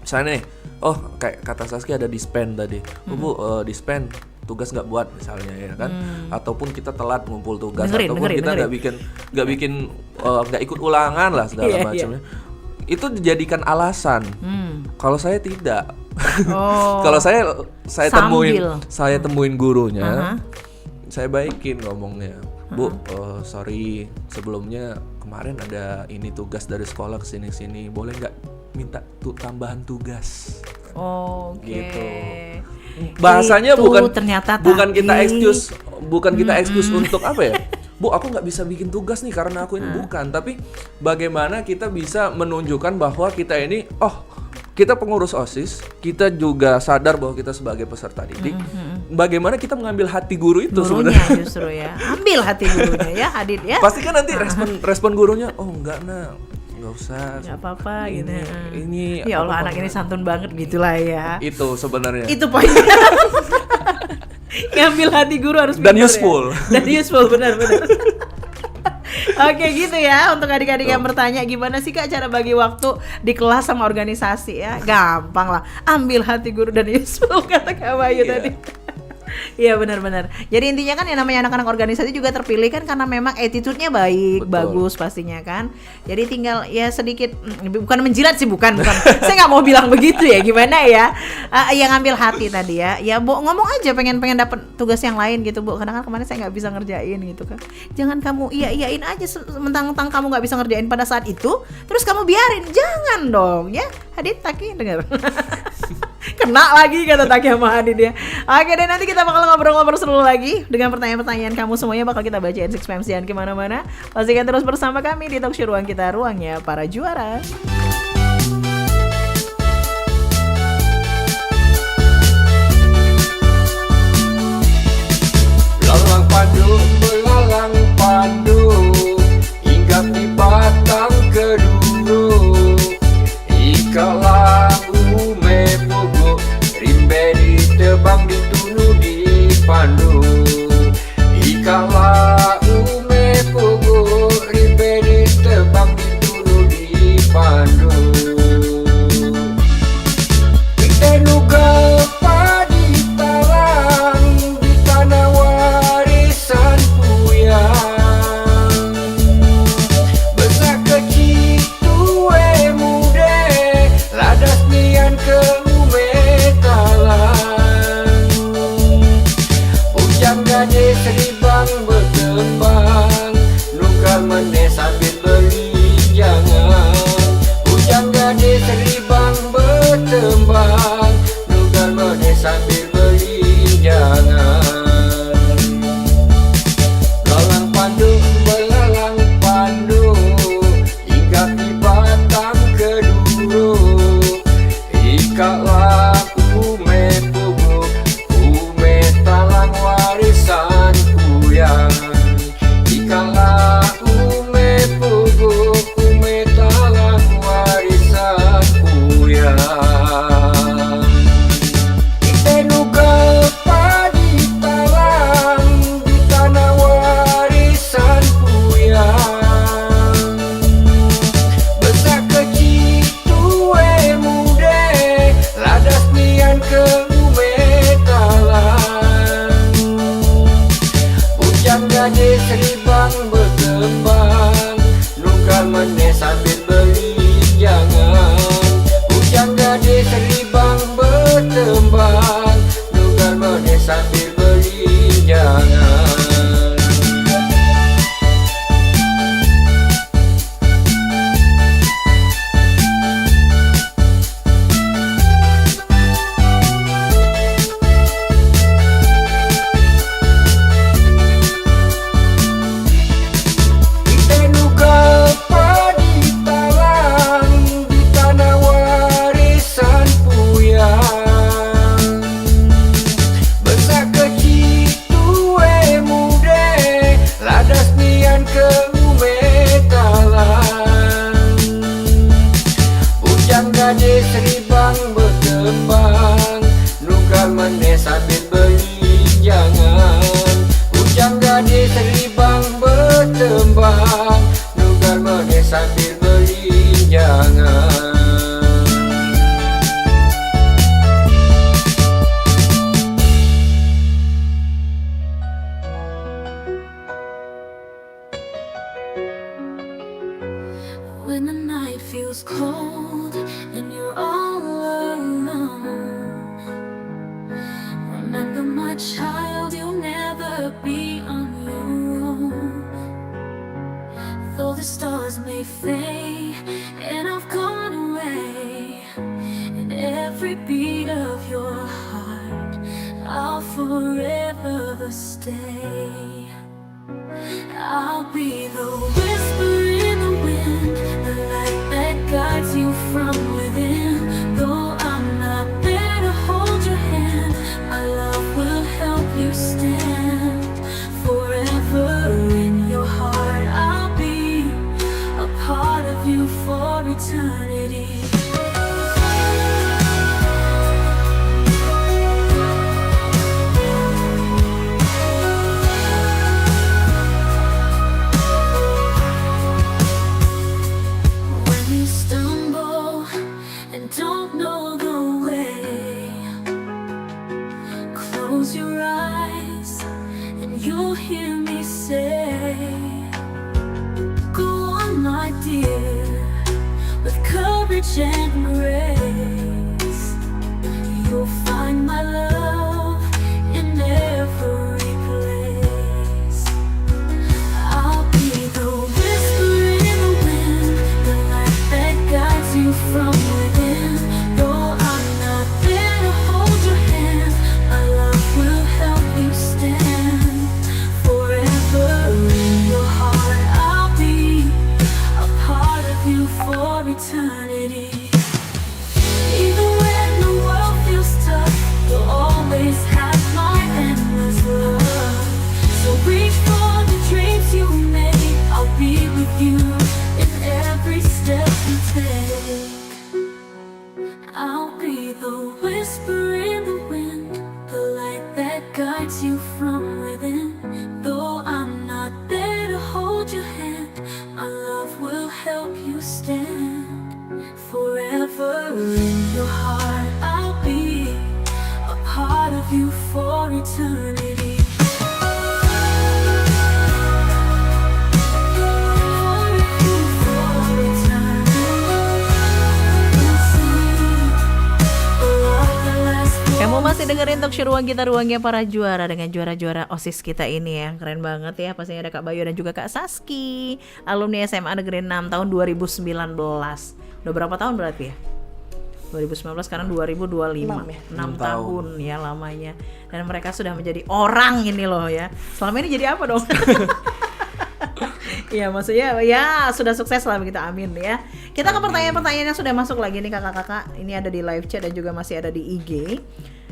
Misalnya nih, oh kayak kata Saski ada dispen tadi, Bu dispen tugas nggak buat misalnya ya kan, ataupun kita telat ngumpul tugas, ataupun kita nggak bikin nggak ikut ulangan lah segala Iya, macamnya. Itu dijadikan alasan. Kalau saya tidak. Oh. Kalau saya Sambil. temuin gurunya, saya baikin ngomongnya. Bu, sorry sebelumnya kemarin ada ini tugas dari sekolah kesini, boleh nggak minta tambahan tugas? Oke. Gitu. Bahasanya Itu bukan ternyata bukan kita tapi- excuse untuk apa ya? Bu, aku nggak bisa bikin tugas nih karena aku ini bukan. Tapi bagaimana kita bisa menunjukkan bahwa kita ini, kita pengurus OSIS, kita juga sadar bahwa kita sebagai peserta didik. Bagaimana kita mengambil hati guru itu Gurunya sebenarnya? justru ya. Ambil hati gurunya ya, Adit ya. Pasti kan nanti respon gurunya, oh enggak nggak usah. Nggak apa-apa gitu. Ini Ya Allah, apa-apa. anak ini santun banget gitulah ya. Itu sebenarnya. Itu poinnya. Ngambil hati guru harus Dan pintar useful. ya. Dan useful benar. Oke gitu ya, untuk adik-adik yang bertanya gimana sih Kak cara bagi waktu di kelas sama organisasi ya, gampang lah, ambil hati guru dan useful kata Kak Bayu Iya. tadi. Iya benar-benar. Jadi intinya kan yang namanya anak-anak organisasi juga terpilih kan karena memang attitude-nya baik, Betul. bagus pastinya kan. Jadi tinggal ya sedikit bukan menjilat sih, bukan. Saya nggak mau bilang begitu ya, gimana ya? Yang ngambil hati tadi ya. Ya Bu, ngomong aja pengen dapat tugas yang lain gitu Bu. Karena kan kemarin saya nggak bisa ngerjain gitu kan. Jangan kamu iyain aja mentang-mentang kamu nggak bisa ngerjain pada saat itu, terus kamu biarin. Jangan dong ya. Hadit Taki dengar. Kena lagi kata Taki sama Hadid ya. Oke deh, nanti kita bakal ngobrol-ngobrol seru lagi dengan pertanyaan-pertanyaan kamu semuanya bakal kita bacain Six Fam, jangan kemana-mana. Pastikan terus bersama kami di Talkshow Ruang Kita, ruangnya para juara. Lalang padu, belalang padu, hinggap di batang keduru. Ikalah ume pugu, rimbe ditebang ditunu di pandu. Ikalah ume pugu, rimbe ditebang ditunu di pandu. Kita nugal padi talang di tanah warisan puyang. Besar kecil tue mude, ladas nian ke ume talang. Ujang gade seribang berkembang, nugal mene sambil beli jangan. Ujang gade seribang bertembang, nugal mene sambil beli jangan. Lalang pandu, belalang pandu, hinggap di batang keduru. Ikalah ume pugu, ume talang warisan puyang. Ikalah ume pugu, ume talang warisan puyang. Kita nugal padi talang di tanah warisan puyang. Besar kecil tue mude, ladas nian ke ume talang. Ujang gade seribang berkembang, nugal mene sambil beli jangan. Ujang gade seribang bertembang, nugal mene sambil beli jangan. Kita nugal padi talang di tanah warisan puyang. Besar kecil tue mude, ladas nian ke ume talang. Ujang gade seribang berkembang, nugal mene sambil beli jangan. Ujang gade seribang bertembang, nugal mene sambil beli jangan. When the night feels cold and you're all alone, remember my child, you'll never be on your own. Though the stars may fade and I've gone away, in every beat of your heart I'll forever stay. I'll be the whisper in the wind, the light that guides you from within. Though I'm not there to hold your hand, my love will help you stand. Forever in your heart, I'll be a part of you for eternity. you'll hear me say, go on, my dear, with courage and grace. You'll find my love in every place. I'll be the whisper in the wind, the light that guides you from within. Though I'm not there to hold your hand, my love will help you stand. Forever in your heart, I'll be a part of you for eternity. Even when the world feels tough, you'll always have my endless love. So reach for the dreams you made, I'll be with you in every step you take. I'll be the whisper in the wind, the light that guides you from within. Though I'm not there to hold your hand, my love will help you stand. Forever in your heart, I'll be a part of you for eternity. Kamu masih dengerin talk show Ruang Kita, ruangnya para juara dengan juara-juara OSIS kita ini ya. Keren banget ya, pastinya ada Kak Bayu dan juga Kak Saski, alumni SMA Negeri 6 tahun 2019. Udah berapa tahun berarti ya? 2019 sekarang 2025 ya? 6 tahun ya lamanya. Dan mereka sudah menjadi orang ini loh ya. Selama ini jadi apa dong? Ya maksudnya ya sudah sukses lah begitu, amin ya. Kita ke pertanyaan-pertanyaan yang sudah masuk lagi nih kakak-kakak. Ini ada di live chat dan juga masih ada di IG.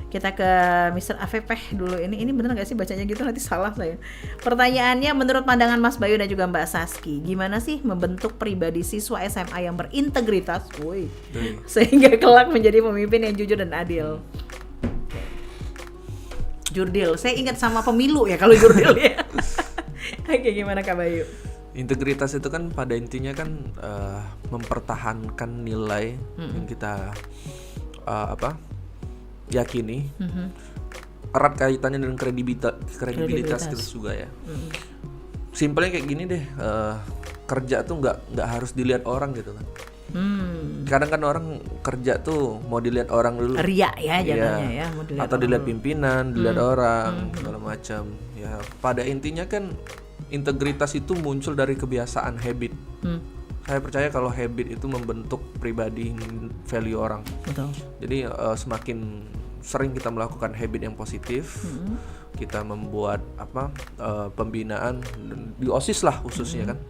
Kita ke Mr. AVP dulu. Ini bener gak sih bacanya gitu, nanti salah saya. Pertanyaannya, menurut pandangan Mas Bayu dan juga Mbak Saski, gimana sih membentuk pribadi siswa SMA yang berintegritas sehingga kelak menjadi pemimpin yang jujur dan adil? Jurdil, saya ingat sama pemilu ya kalau jurdil ya. Oke, gimana Kak Bayu? Integritas itu kan pada intinya kan mempertahankan nilai yang kita yakini. Erat kaitannya dengan kredibilitas kita juga ya. Simpelnya kayak gini deh, kerja tuh nggak harus dilihat orang gitu kan. Kadang kan orang kerja tuh mau dilihat orang dulu, ria ya jadinya ya, mau dilihat atau dilihat orang. pimpinan, dilihat orang segala macam ya. Pada intinya kan integritas itu muncul dari kebiasaan, habit. Saya percaya kalau habit itu membentuk pribadi, value orang. Betul. Jadi semakin sering kita melakukan habit yang positif, kita membuat pembinaan di OSIS lah khususnya kan.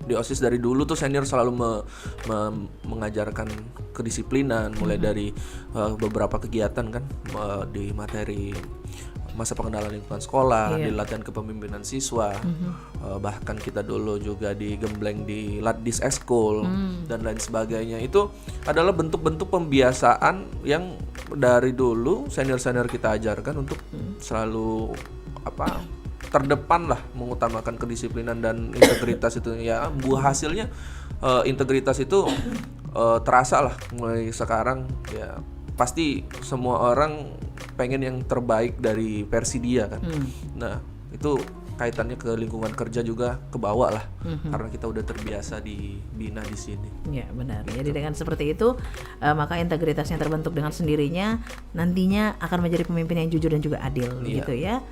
Di OSIS dari dulu tuh senior selalu mengajarkan kedisiplinan, mulai dari beberapa kegiatan kan, di materi masa pengenalan lingkungan sekolah, di latihan kepemimpinan siswa, bahkan kita dulu juga digembleng di Latdis Eskul dan lain sebagainya. Itu adalah bentuk-bentuk pembiasaan yang dari dulu senior-senior kita ajarkan untuk selalu terdepan lah, mengutamakan kedisiplinan dan integritas itu ya. Buah hasilnya integritas itu terasa lah mulai sekarang ya. Pasti semua orang pengen yang terbaik dari versi dia kan. Nah itu kaitannya ke lingkungan kerja juga ke bawah lah, karena kita udah terbiasa dibina di sini. Ya benar. Jadi dengan seperti itu maka integritasnya terbentuk dengan sendirinya, nantinya akan menjadi pemimpin yang jujur dan juga adil gitu ya.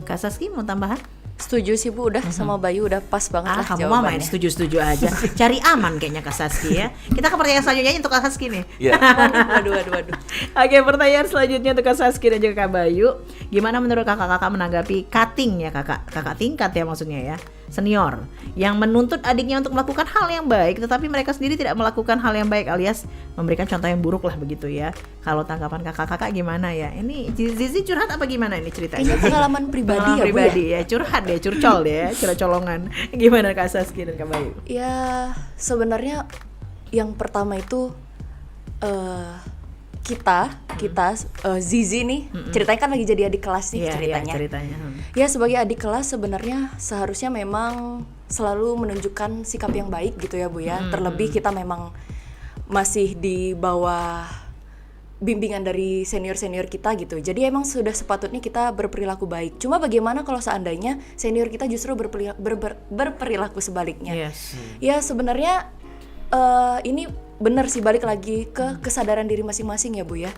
Kak Saski mau tambahan? Setuju sih Bu, udah sama Bayu udah pas banget lah Kamu mah main jawabannya. setuju-setuju aja. Cari aman kayaknya Kak Saski ya. Kita ke pertanyaan selanjutnya untuk Kak Saski nih. Waduh. Oke, pertanyaan selanjutnya untuk Kak Saski dan juga Kak Bayu. Gimana menurut kakak-kakak menanggapi cutting ya kakak tingkat ya maksudnya ya, senior yang menuntut adiknya untuk melakukan hal yang baik tetapi mereka sendiri tidak melakukan hal yang baik, alias memberikan contoh yang buruk lah begitu ya. Kalau tanggapan kakak-kakak gimana ya? Ini Zizi curhat apa gimana ini ceritanya? Ini pengalaman pribadi ya Bu ya? Curhat deh, curcol deh, colongan. Gimana Kak Saski dan Kak Bayu? Ya sebenarnya yang pertama itu kita Zizi nih ceritanya kan lagi jadi adik kelas nih ceritanya. Ya sebagai adik kelas sebenarnya seharusnya memang selalu menunjukkan sikap yang baik gitu ya Bu ya. Terlebih kita memang masih di bawah bimbingan dari senior-senior kita gitu. Jadi emang sudah sepatutnya kita berperilaku baik. Cuma bagaimana kalau seandainya senior kita justru berperilaku sebaliknya? Yes. Ya sebenarnya ini benar sih, balik lagi ke kesadaran diri masing-masing ya Bu ya.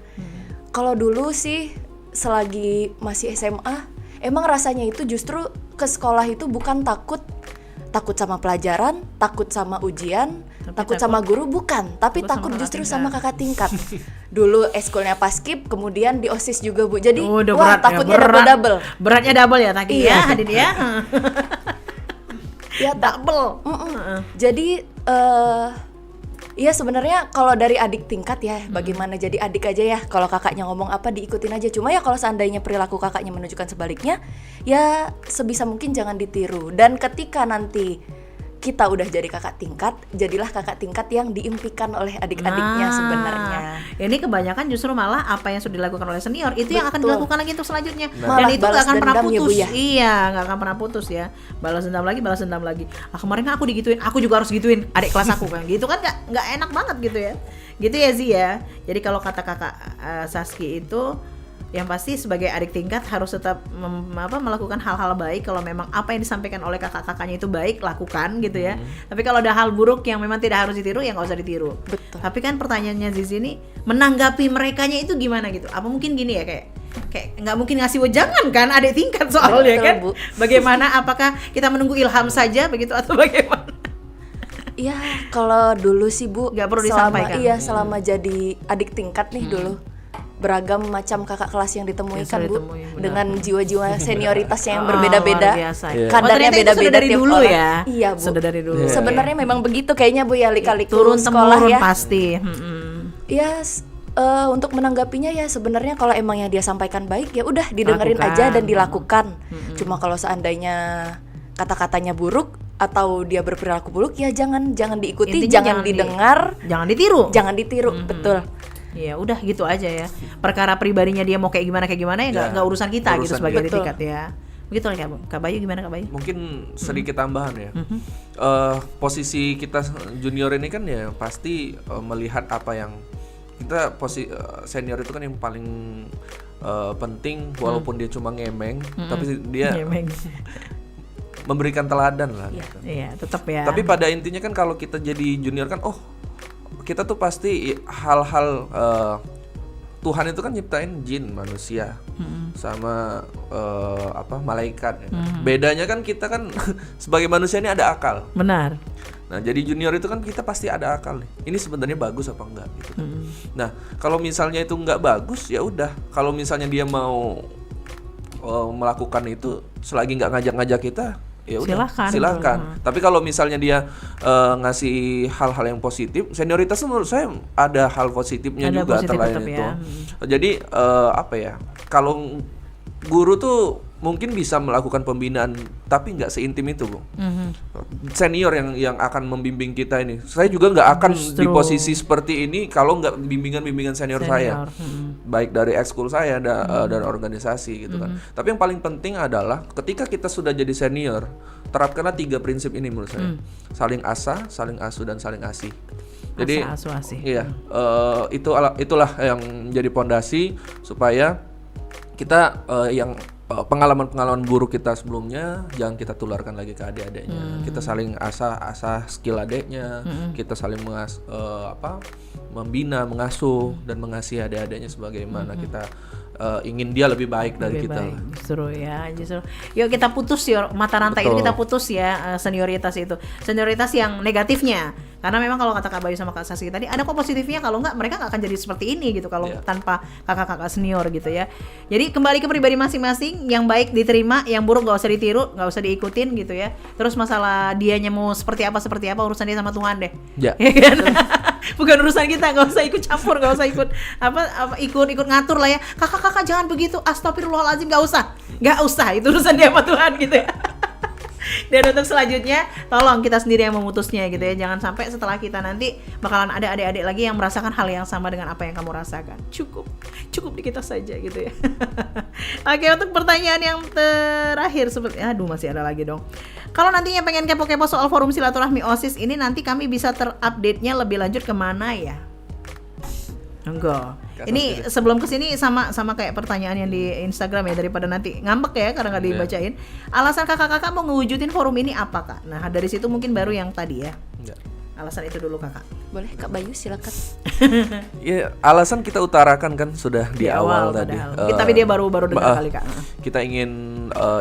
Kalau dulu sih selagi masih SMA, emang rasanya itu justru ke sekolah itu bukan takut sama pelajaran, takut sama ujian, takut sama guru, bukan, tapi takut sama justru kakak sama kakak tingkat. Dulu eskulnya paskib, kemudian di OSIS juga Bu. Jadi Udah wah berat ya, takutnya berat. double-double. Beratnya double ya Taki Iya. ya, Hadin ya. Ya Double. Jadi iya sebenarnya kalau dari adik tingkat ya, bagaimana jadi adik aja ya. Kalau kakaknya ngomong apa diikutin aja. Cuma ya kalau seandainya perilaku kakaknya menunjukkan sebaliknya, ya sebisa mungkin jangan ditiru. Dan ketika nanti kita udah jadi kakak tingkat, jadilah kakak tingkat yang diimpikan oleh adik-adiknya sebenarnya. Ini kebanyakan justru malah apa yang sudah dilakukan oleh senior itu yang akan Betul. dilakukan lagi untuk selanjutnya. Malah Dan itu balas gak akan pernah dendam ya, Bu, putus. ya? Iya, gak akan pernah putus ya. Balas dendam lagi. Ah, kemarin kan aku digituin, aku juga harus gituin adik kelas aku kan. Gitu kan nggak enak banget gitu ya. Gitu ya Zia ya. Jadi kalau kata kakak Saski itu, yang pasti sebagai adik tingkat harus tetap melakukan hal-hal baik. Kalau memang apa yang disampaikan oleh kakak-kakaknya itu baik, lakukan gitu ya. Tapi kalau ada hal buruk yang memang tidak harus ditiru, ya nggak usah ditiru. Betul. Tapi kan pertanyaannya Zizi ini, menanggapi merekanya itu gimana gitu? Apa mungkin gini ya, kayak nggak mungkin ngasih wejangan kan adik tingkat soalnya Betul, kan? Bu. Bagaimana? Apakah kita menunggu ilham saja begitu atau bagaimana? Iya, kalau dulu sih Bu, Nggak perlu selama disampaikan. selama jadi adik tingkat nih dulu, beragam macam kakak kelas yang ditemui Yang kan sudah Bu, ditemui, benar. dengan jiwa-jiwa senioritasnya yang Ah, berbeda-beda, luar biasa. kadarnya Oh, ternyata itu beda-beda sudah dari tiap dulu orang. ya? Iya Bu, Sudah dari dulu. sebenarnya memang begitu kayaknya Bu ya, lika-liku Turun sekolah temurun ya. pasti. Ya untuk menanggapinya ya sebenarnya kalau emang yang dia sampaikan baik ya udah didengerin Lakukan. aja dan dilakukan. Cuma kalau seandainya kata-katanya buruk atau dia berperilaku buruk ya jangan diikuti, Intinya jangan didengar, Jangan ditiru. jangan ditiru, betul. Ya udah gitu aja ya. Perkara pribadinya dia mau kayak gimana ya nggak urusan kita gitu urusan sebagai dia. tingkat ya. Begitu lah Kak Bayu, gimana Kak Bayu? Mungkin sedikit tambahan ya. Posisi kita junior ini kan ya pasti melihat apa yang kita senior itu kan yang paling penting, walaupun dia cuma ngemeng, tapi dia Ngemeng. memberikan teladan lah. Gitu. Iya, tetap ya. Tapi pada intinya kan kalau kita jadi junior kan, kita tuh pasti hal-hal Tuhan itu kan nyiptain jin, manusia, sama malaikat. Ya. Bedanya kan kita kan sebagai manusia ini ada akal. Benar. Nah, jadi junior itu kan kita pasti ada akal nih. Ini sebenarnya bagus apa enggak gitu kan. Nah, kalau misalnya itu enggak bagus ya udah. Kalau misalnya dia mau melakukan itu selagi enggak ngajak-ngajak kita, ya udah Silakan. Tapi kalau misalnya dia ngasih hal-hal yang positif, senioritas menurut saya ada hal positifnya Ada juga positif terlain tetap itu. ya. Jadi kalau guru tuh mungkin bisa melakukan pembinaan tapi nggak seintim itu Bu. Senior yang akan membimbing kita ini. Saya juga nggak akan di posisi seperti ini kalau nggak bimbingan senior saya. Baik dari ekskul saya dan organisasi gitu kan. Tapi yang paling penting adalah ketika kita sudah jadi senior, terapkanlah 3 prinsip ini menurut saya. Saling asa, saling asuh, dan saling asih. Jadi Asa, asuh, asih. iya, itulah yang menjadi pondasi supaya kita yang pengalaman-pengalaman buruk kita sebelumnya jangan kita tularkan lagi ke adik-adiknya. Kita saling asah skill adiknya, kita saling membina, mengasuh dan mengasihi adik-adiknya sebagaimana kita ingin dia lebih baik dari Lebih kita. baik. Justru. Yuk kita putus ya mata rantai Betul. itu, kita putus ya senioritas itu. Senioritas yang negatifnya. Karena memang kalau kata Kak Bayu sama Kak Saski tadi ada kok positifnya, kalau enggak mereka nggak akan jadi seperti ini gitu kalau tanpa kakak-kakak senior gitu ya. Jadi kembali ke pribadi masing-masing, yang baik diterima, yang buruk nggak usah ditiru, nggak usah diikutin gitu ya. Terus masalah dianya mau seperti apa urusan dia sama Tuhan deh. Ya. Ya kan? Bukan urusan kita, nggak usah ikut campur, nggak usah ikut ngatur lah ya. Kakak jangan begitu, astagfirullahaladzim, nggak usah, itu urusan dia sama Tuhan gitu ya. Dan untuk selanjutnya tolong kita sendiri yang memutusnya gitu ya. Jangan sampai setelah kita nanti bakalan ada adik-adik lagi yang merasakan hal yang sama dengan apa yang kamu rasakan. Cukup di kita saja gitu ya. Oke, untuk pertanyaan yang terakhir masih ada lagi dong. Kalau nantinya pengen kepo-kepo soal forum silaturahmi OSIS ini, nanti kami bisa terupdate-nya lebih lanjut kemana ya? Enggak. Kak Ini sebelum kesini sama kayak pertanyaan yang di Instagram ya, daripada nanti ngambek ya karena nggak dibacain. Alasan kakak-kakak mau ngewujudin forum ini apa kak? Nah dari situ mungkin baru yang tadi ya. Ya. Alasan itu dulu kakak. Boleh Kak Bayu silakan. Ya, alasan kita utarakan kan sudah di awal tadi. padahal. Tapi dia baru dengar kali kak. Kita ingin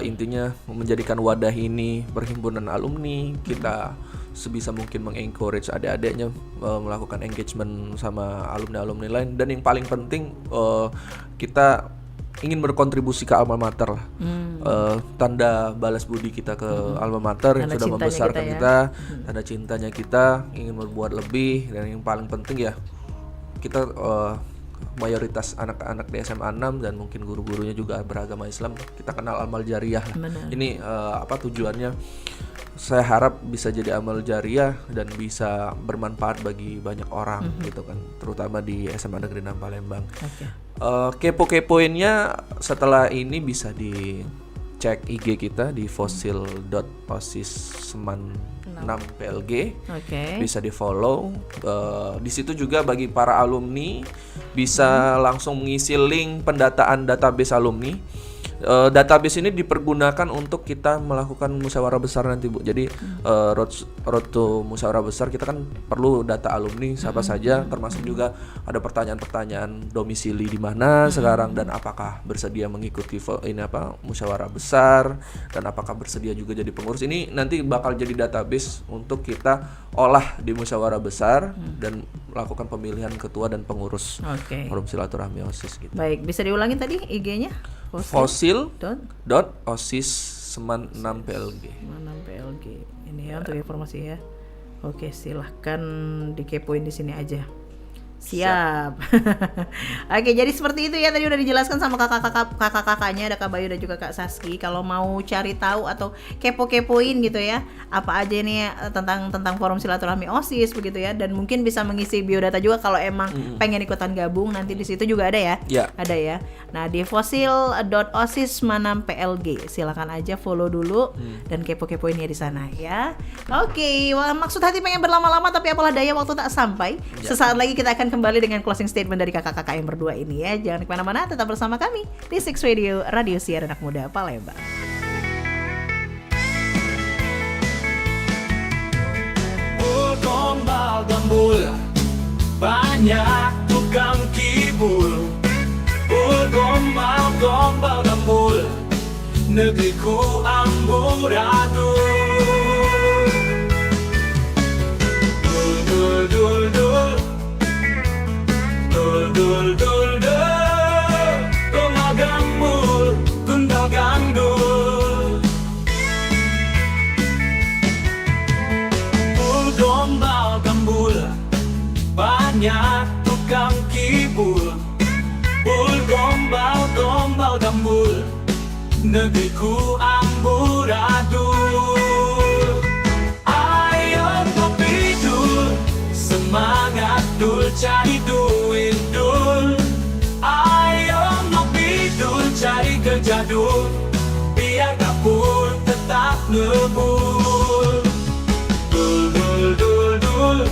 intinya menjadikan wadah ini perhimpunan alumni, kita sebisa mungkin mengencourage adik-adiknya melakukan engagement sama alumni-alumni lain, dan yang paling penting kita ingin berkontribusi ke alma mater lah. Tanda balas budi kita ke alma mater yang Tanda sudah cintanya membesarkan kita ya. kita, tanda cintanya kita, ingin berbuat lebih, dan yang paling penting ya kita mayoritas anak-anak di SMA 6 dan mungkin guru-gurunya juga beragama Islam, kita kenal amal jariah lah. Benar. Ini tujuannya saya harap bisa jadi amal jariah dan bisa bermanfaat bagi banyak orang gitu kan, terutama di SMA Negeri 6 Palembang. Oke. Kepo-kepoinnya setelah ini bisa dicek IG kita di fosil.osisseman6plg. Oke. Bisa di follow. Di situ juga bagi para alumni bisa langsung mengisi link pendataan database alumni. Database ini dipergunakan untuk kita melakukan musyawarah besar nanti Bu. Jadi road to musyawarah besar kita kan perlu data alumni siapa saja, termasuk juga ada pertanyaan-pertanyaan domisili di mana sekarang, dan apakah bersedia mengikuti musyawarah besar, dan apakah bersedia juga jadi pengurus. Ini nanti bakal jadi database untuk kita olah di musyawarah besar dan melakukan pemilihan ketua dan pengurus Oke. forum silaturahmi OSIS gitu. Baik, bisa diulangin tadi IG-nya? Fosil.osisseman6plg. Mana PLG ini ya untuk informasi ya. Oke, silahkan dikepoin di sini aja. Siap. Oke, jadi seperti itu ya, tadi udah dijelaskan sama kakak-kakaknya, ada Kak Bayu dan juga Kak Saski. Kalau mau cari tahu atau kepo-kepoin gitu ya, apa aja nih tentang forum silaturahmi OSIS begitu ya, dan mungkin bisa mengisi biodata juga kalau emang pengen ikutan gabung, nanti di situ juga ada ya. Ya. Ada ya. Nah, di fosil.osisseman6plg silakan aja follow dulu dan kepo-kepoinnya di sana ya. Oke, wah, maksud hati pengen berlama-lama tapi apalah daya waktu tak sampai. Sesaat lagi kita akan kembali dengan closing statement dari kakak-kakak yang berdua ini ya. Jangan kemana-mana, tetap bersama kami di Six Radio, Radio Siar Anak Muda Palembang. Gombal gembul, banyak tukang kibul. Gombal gembul, negeriku amburadul. Dul dul dul, dul dul dul dul, gombal gembul, gundal gandul. Gombal gembul, banyak tukang kibul. Gombal gembul, negeriku amburadul. Ayo ngopi dul, semangat dul, cari duit dul. Ayo ngopi dul, cari kerja dul, biar dapur tetap ngebul. Dul dul dul dul,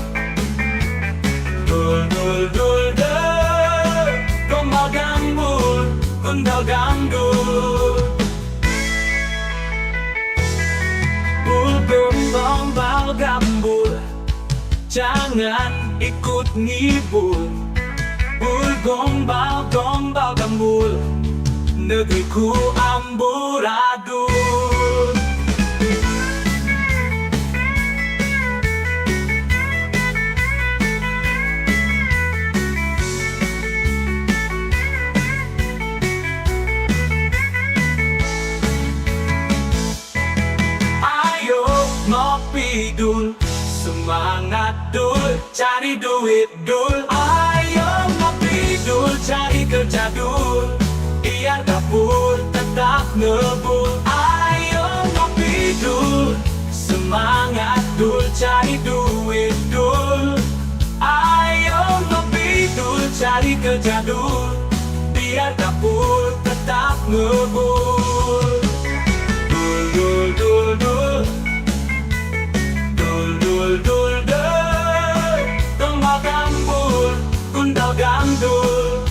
dul dul dul dul, gombal gambul, gundal gandul. Gombal gambul, jangan ikut ngibul. Gombal gambul, negeriku amburadul. Ngopi dul, semangat dul, cari duit dul. Ayo ngopi dul, cari kerja dul, biar dapur tetap ngebul. Ayo ngopi dul, semangat dul, cari duit dul. Ayo ngopi dul, cari kerja dul, biar dapur tetap ngebul. Dul dul dul dul, dul dul dul, gombal gambul, gundal gandul.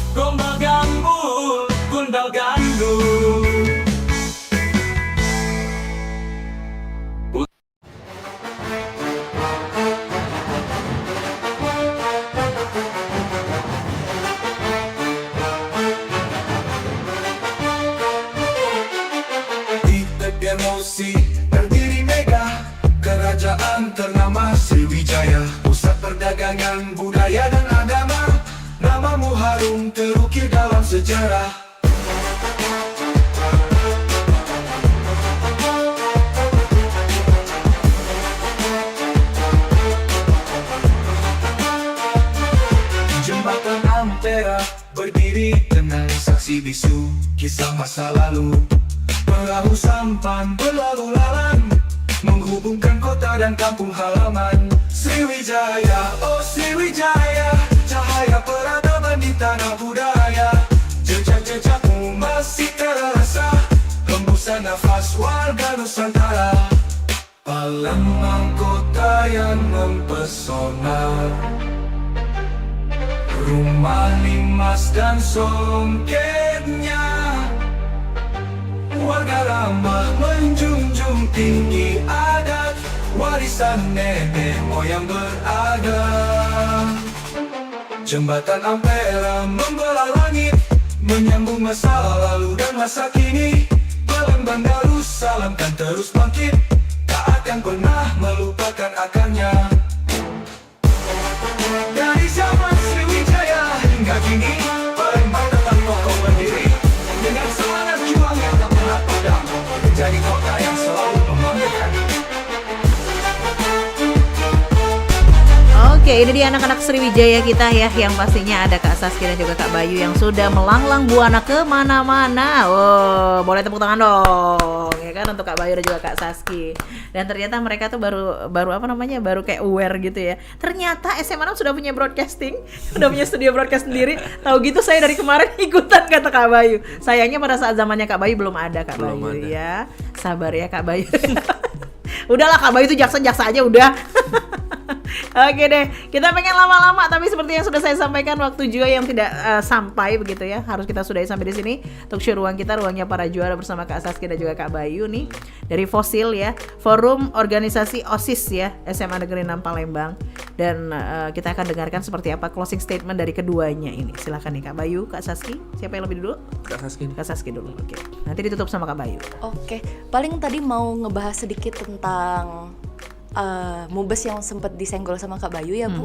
berdiri megah, kerajaan ternama Sriwijaya, pusat perdagangan, budaya dan agama. Namamu harum terukir dalam sejarah. Jembatan Ampera berdiri tenang, saksi bisu kisah masa lalu. Perahu sampan berlalu lalang, menghubungkan kota dan kampung halaman. Sriwijaya, oh Sriwijaya, cahaya peradaban di tanah budaya. Jejak-jejakmu masih terasa, hembusan nafas warga Nusantara. Palembang kota yang mempesona, rumah limas dan songketnya. Warga ramah menjunjung tinggi adat, warisan nenek moyang berada. Jembatan Ampera membelah langit, menyambung masa lalu dan masa kini. Palembang Darussalam kan terus bangkit, tak akan pernah melupakan akarnya. Dari zaman Sriwijaya hingga kini, Palembang tetap kokoh berdiri dengan semangat juang yang tak pernah padam, menjadi kota yang selalu membanggakan. Oke, ini dia anak-anak Sriwijaya kita ya, yang pastinya ada Kak Saski dan juga Kak Bayu yang sudah melanglang buana kemana-mana. Oh, boleh tepuk tangan dong, ya kan, untuk Kak Bayu dan juga Kak Saski. Dan ternyata mereka tuh baru apa namanya, baru kayak aware gitu ya. Ternyata SMA 6 sudah punya broadcasting, sudah punya studio broadcast sendiri. Tahu gitu saya dari kemarin ikutan, kata Kak Bayu. Sayangnya pada saat zamannya Kak Bayu belum ada Kak Belum Bayu ada. ya. Sabar ya Kak Bayu. Udahlah Kak Bayu itu jaksa-jaksa aja udah. Oke deh, kita pengen lama-lama tapi seperti yang sudah saya sampaikan, waktu juga yang tidak sampai begitu ya. Harus kita sudahi sampai di sini. Talkshow ruang kita, ruangnya para juara bersama Kak Saski dan juga Kak Bayu nih dari Fosil ya, Forum Organisasi OSIS ya, SMA Negeri 6 Palembang. Dan kita akan dengarkan seperti apa closing statement dari keduanya ini. Silakan nih Kak Bayu, Kak Saski. Siapa yang lebih dulu? Kak Saski. Kak Saski dulu. Oke. Nanti ditutup sama Kak Bayu. Oke, paling tadi mau ngebahas sedikit tentang Mubes yang sempat disenggol sama Kak Bayu ya Bu.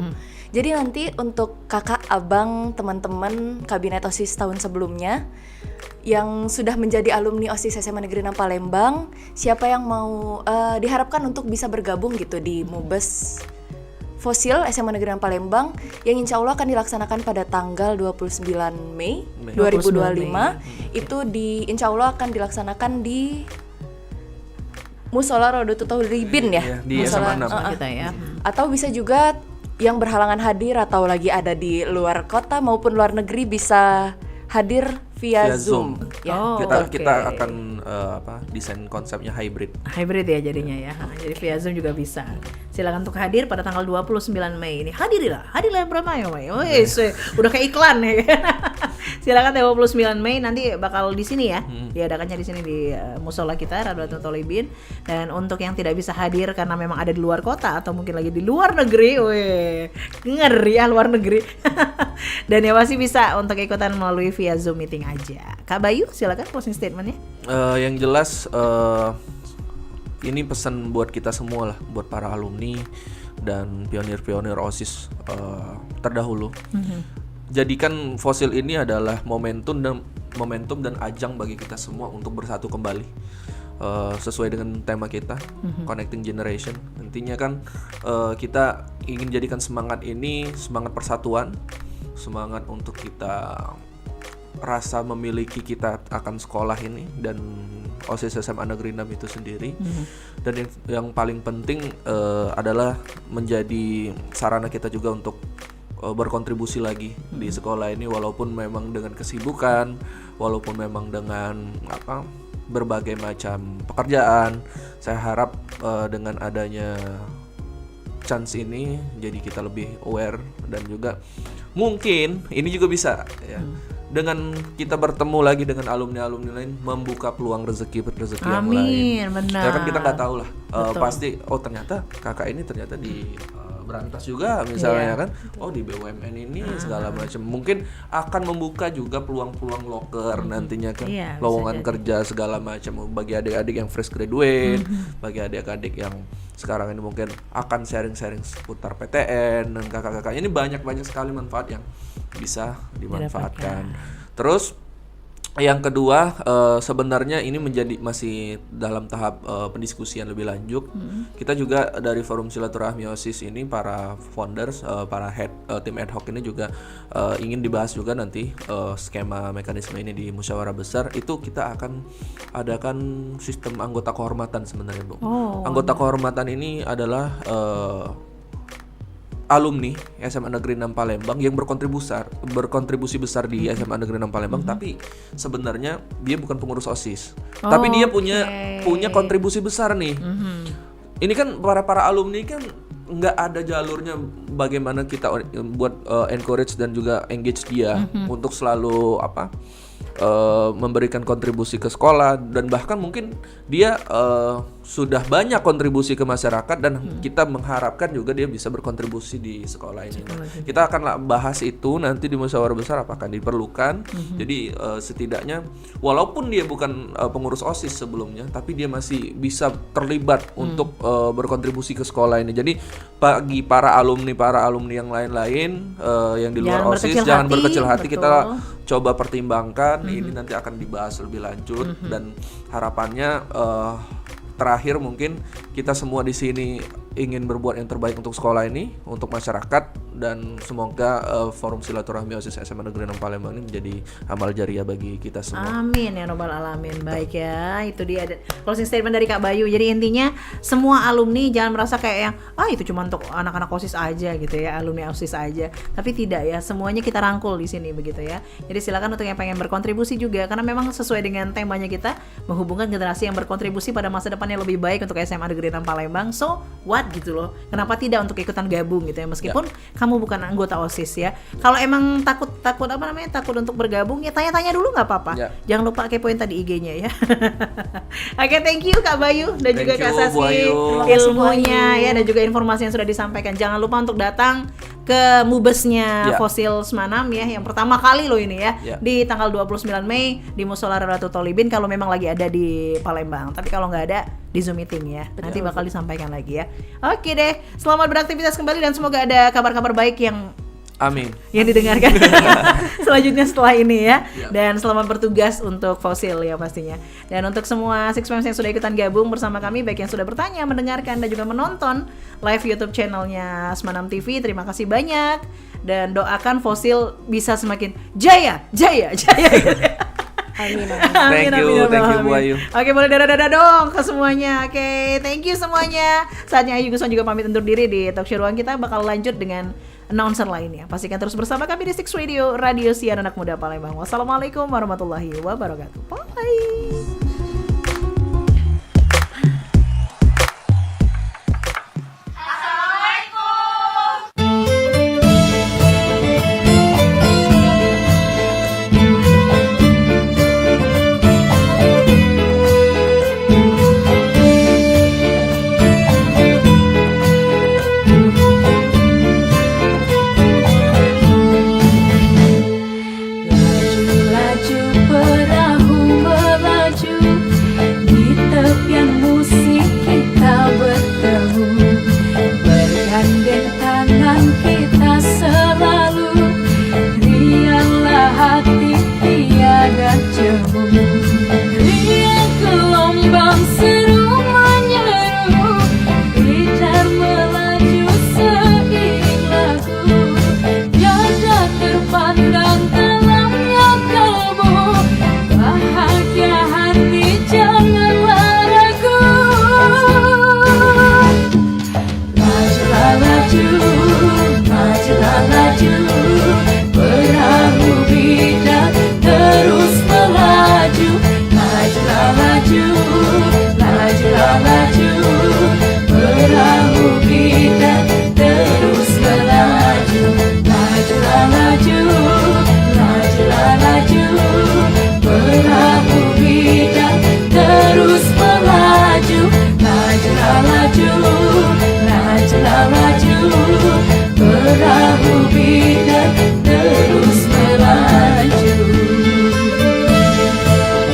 Jadi nanti untuk kakak, abang, teman-teman kabinet OSIS tahun sebelumnya yang sudah menjadi alumni OSIS SMA Negeri 6 Palembang, siapa yang mau diharapkan untuk bisa bergabung gitu di Mubes Fosil SMA Negeri 6 Palembang yang insya Allah akan dilaksanakan pada tanggal 29 Mei 2025. Itu insya Allah akan dilaksanakan di Musola Rodotu Tauribin ya, di Musola, SMA 6 Kita ya. atau bisa juga yang berhalangan hadir atau lagi ada di luar kota maupun luar negeri bisa hadir via Zoom. Ya. Oh, kita oke. akan desain konsepnya hybrid. Hybrid ya jadinya ya. Jadi via Zoom juga bisa. Silakan untuk hadir pada tanggal 29 Mei ini. Hadirilah yang beramai. Udah kayak iklan ya. Silakan 29 Mei nanti bakal di sini ya. Diadakannya di sini di musola kita Rodotu Tauribin. Dan untuk yang tidak bisa hadir karena memang ada di luar kota atau mungkin lagi di luar negeri, ngeri ya luar negeri. Dan ya masih bisa untuk ikutan melalui via Zoom meeting aja. Kak Bayu, silakan closing statementnya. Yang jelas ini pesan buat kita semua lah, buat para alumni dan pionir-pionir OSIS terdahulu. Jadikan Fosil ini adalah momentum dan ajang bagi kita semua untuk bersatu kembali. Sesuai dengan tema kita, Connecting Generation. Intinya kan kita ingin jadikan semangat ini semangat persatuan, semangat untuk kita rasa memiliki kita akan sekolah ini dan OSIS SMA Negeri 6 itu sendiri. Dan yang paling penting adalah menjadi sarana kita juga untuk berkontribusi lagi di sekolah ini, walaupun memang dengan kesibukan, walaupun memang dengan berbagai macam pekerjaan. Saya harap dengan adanya chance ini jadi kita lebih aware dan juga mungkin ini juga bisa ya. Dengan kita bertemu lagi dengan alumni-alumni lain membuka peluang rezeki yang lain. Amin, benar. Ya kan kita nggak tahu lah. Betul. Pasti ternyata kakak ini ternyata di berantas juga misalnya kan. Oh di BUMN ini segala macam. Mungkin akan membuka juga peluang-peluang loker nantinya kan. Iya, bisa Lowongan jadi. kerja segala macam bagi adik-adik yang fresh graduate, bagi adik-adik yang sekarang ini mungkin akan sharing-sharing seputar PTN dan kakak-kakaknya. Ini banyak sekali manfaat yang bisa dimanfaatkan. Terus yang kedua, sebenarnya ini masih dalam tahap pendiskusian lebih lanjut. Kita juga dari Forum Silaturahmi OSIS ini, para founders, para tim ad hoc ini juga ingin dibahas juga nanti skema mekanisme ini di musyawarah besar. Itu kita akan adakan sistem anggota kehormatan sebenarnya, Bu. Anggota kehormatan ini adalah alumni SMA Negeri 6 Palembang yang berkontribusi besar di SMA Negeri 6 Palembang, tapi sebenarnya dia bukan pengurus OSIS. Tapi dia punya kontribusi besar nih. Ini kan para alumni kan nggak ada jalurnya bagaimana kita buat encourage dan juga engage dia untuk selalu memberikan kontribusi ke sekolah, dan bahkan mungkin dia sudah banyak kontribusi ke masyarakat dan kita mengharapkan juga dia bisa berkontribusi di sekolah ini. Kita akan bahas itu nanti di musyawarah besar apakah diperlukan. Jadi setidaknya walaupun dia bukan pengurus OSIS sebelumnya, tapi dia masih bisa terlibat untuk berkontribusi ke sekolah ini. Jadi bagi para alumni yang lain-lain yang di luar OSIS jangan berkecil hati. Kita coba pertimbangkan, ini nanti akan dibahas lebih lanjut dan harapannya terakhir mungkin kita semua di sini ingin berbuat yang terbaik untuk sekolah ini, untuk masyarakat, dan semoga Forum Silaturahmi OSIS SMA Negeri 6 Palembang ini menjadi amal jariah bagi kita semua. Amin ya robbal alamin. Baik ya, itu dia closing statement dari Kak Bayu. Jadi intinya semua alumni jangan merasa kayak yang itu cuma untuk anak-anak OSIS aja gitu ya, alumni OSIS aja. Tapi tidak ya, semuanya kita rangkul di sini begitu ya. Jadi silakan untuk yang pengen berkontribusi juga, karena memang sesuai dengan temanya kita menghubungkan generasi yang berkontribusi pada masa depan yang lebih baik untuk SMA Negeri 6 Palembang. So what gitu loh, kenapa tidak untuk ikutan gabung gitu ya, meskipun kamu bukan anggota OSIS ya. Kalau emang takut untuk bergabung ya tanya-tanya dulu nggak apa-apa. Jangan lupa kepoin tadi IG-nya ya. Oke, thank you Kak Bayu dan juga Kak Sasi ilmunya ya, dan juga informasi yang sudah disampaikan. Jangan lupa untuk datang ke Mubesnya Fosil Semanam ya, yang pertama kali loh ini ya, di tanggal 29 Mei di Mushola Ratu Tolibin kalau memang lagi ada di Palembang. Tapi kalau nggak ada, di Zoom meeting ya. Nanti bakal disampaikan lagi ya. Oke deh, selamat beraktivitas kembali dan semoga ada kabar-kabar baik yang Amin. Yang didengarkan selanjutnya setelah ini ya. Dan selamat bertugas untuk Fosil ya pastinya. Dan untuk semua Six Fams yang sudah ikutan gabung bersama kami, baik yang sudah bertanya, mendengarkan, dan juga menonton live YouTube channelnya Semanam TV, terima kasih banyak. Dan doakan Fosil bisa semakin jaya. Amin. Thank you Bu Ayu. Oke, boleh dadah-dadah dong ke semuanya. Oke, thank you semuanya. Saatnya Ayu Gusman juga pamit undur diri. Di talk show ruang kita bakal lanjut dengan announcer lainnya. Pastikan terus bersama kami di Six Radio, Radio Siar Anak Muda Palembang. Wassalamualaikum warahmatullahi wabarakatuh. Bye.